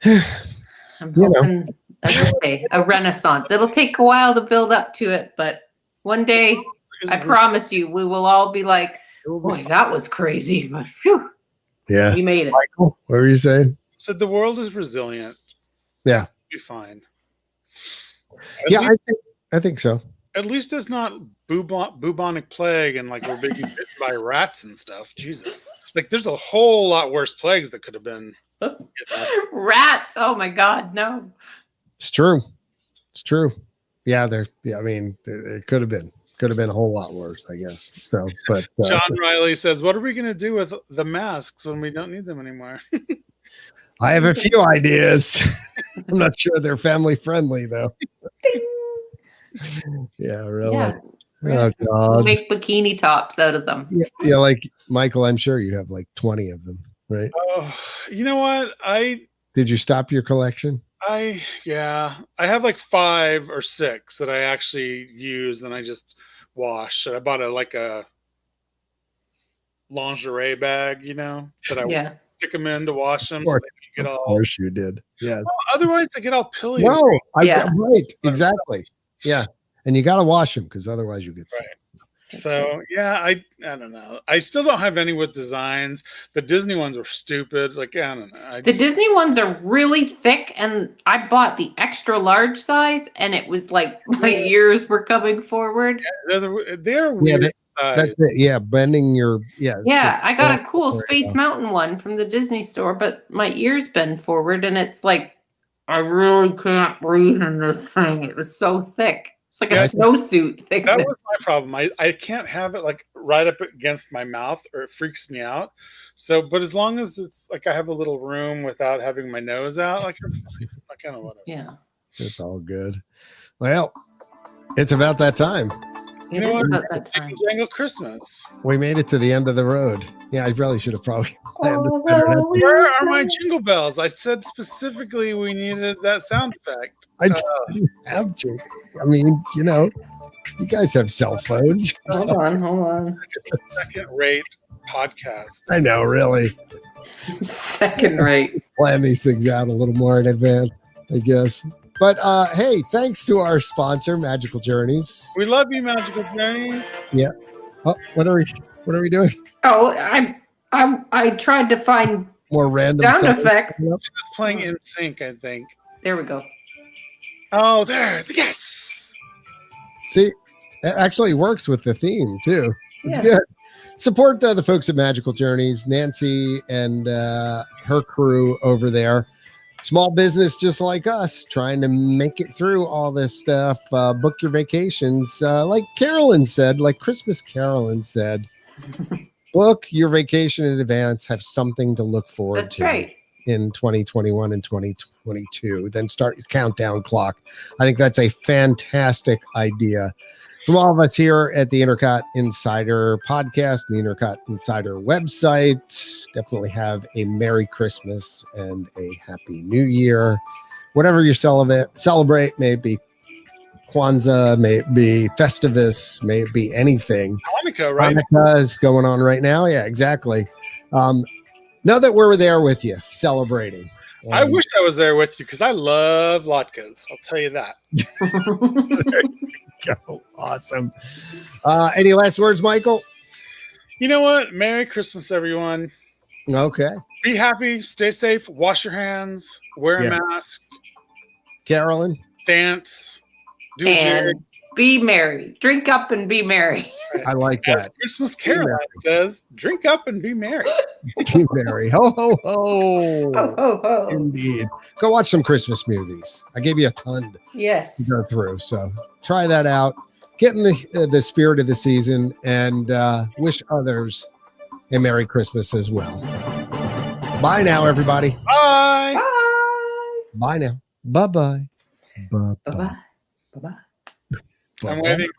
I'm hoping, as I say, a renaissance. It'll take a while to build up to it, but one day, I promise you, we will all be like, boy, that was crazy. But phew, yeah, we made it. Michael, what were you saying? So the world is resilient. Yeah. It'll be fine. I think so. At least it's not bubonic plague and like we're being bitten by rats and stuff. Jesus. Like there's a whole lot worse plagues that could have been. Rats. Oh my God. No. It's true. Yeah. I mean, it could have been a whole lot worse, I guess. So, but John Riley says, what are we going to do with the masks when we don't need them anymore? I have a few ideas. I'm not sure they're family friendly though. Yeah, really. Yeah. Oh, God. Make bikini tops out of them. Yeah, like Michael, I'm sure you have like 20 of them, right? Oh, you know what? Did you stop your collection? I have like 5 or 6 that I actually use and I just wash. I bought a lingerie bag, that I stick them in to wash them. Of course you did. Yeah. Well, otherwise they get all pilly. No, right. Exactly. Yeah. And you got to wash them because otherwise you get sick. Right. So, I don't know. I still don't have any with designs. The Disney ones were stupid. Like, I don't know. The Disney ones are really thick, and I bought the extra large size, and it was like my ears were coming forward. Yeah, they're weird. That's it. Yeah, bending your Yeah, I got a cool Space Mountain one from the Disney store, but my ears bend forward, and it's like I really can't breathe in this thing. It was so thick. It's like a snowsuit thickness. That was my problem. I can't have it like right up against my mouth or it freaks me out. So, but as long as it's like I have a little room without having my nose out, like I kind of whatever. Yeah. It's all good. Well, it's about that time. It is about that time. Jangle Christmas. We made it to the end of the road. Yeah, I really should have probably planned this better. Where are my jingle bells? I said specifically we needed that sound effect. I didn't have jingle. I mean, you know, you guys have cell phones. Hold on. Second-rate podcast. I know, really. Second rate. Plan these things out a little more in advance, I guess. But hey, thanks to our sponsor, Magical Journeys. We love you, Magical Journeys. Yeah. Oh, what are we doing? Oh, I tried to find More random sound effects. She was playing In Sync, I think. There we go. Oh, there. Yes. See, it actually works with the theme too. It's Yeah. good. Support the folks at Magical Journeys, Nancy and her crew over there. Small business just like us, trying to make it through all this stuff. Book your vacations. Like Carolyn said, like Christmas Carolyn said, book your vacation in advance. Have something to look forward That's to right. in 2021 and 2022. Then start your countdown clock. I think that's a fantastic idea. From all of us here at the INTERCOT Insider podcast, the INTERCOT Insider website, definitely have a Merry Christmas and a Happy New Year. Whatever you celebrate, may it be Kwanzaa, may it be Festivus, may it be anything. Hanukkah, right? Hanukkah is going on right now. Yeah, exactly. Know that we're there with you, celebrating. I wish I was there with you because I love latkes. I'll tell you that. There you go. Awesome. Any last words, Michael? You know what? Merry Christmas, everyone. Okay. Be happy, stay safe, wash your hands, wear a mask, Carolyn? dance, do a jig. And be merry. Drink up and be merry. I like As that. Christmas Carol says, drink up and be merry. Be merry. Ho, ho, ho. Ho, ho, ho. Indeed. Go watch some Christmas movies. I gave you a ton Yes. to go through. So try that out. Get in the spirit of the season and wish others a Merry Christmas as well. Bye now, everybody. Bye. Bye. Bye now. Bye-bye. Bye-bye. Bye-bye. Bye-bye. I'm waving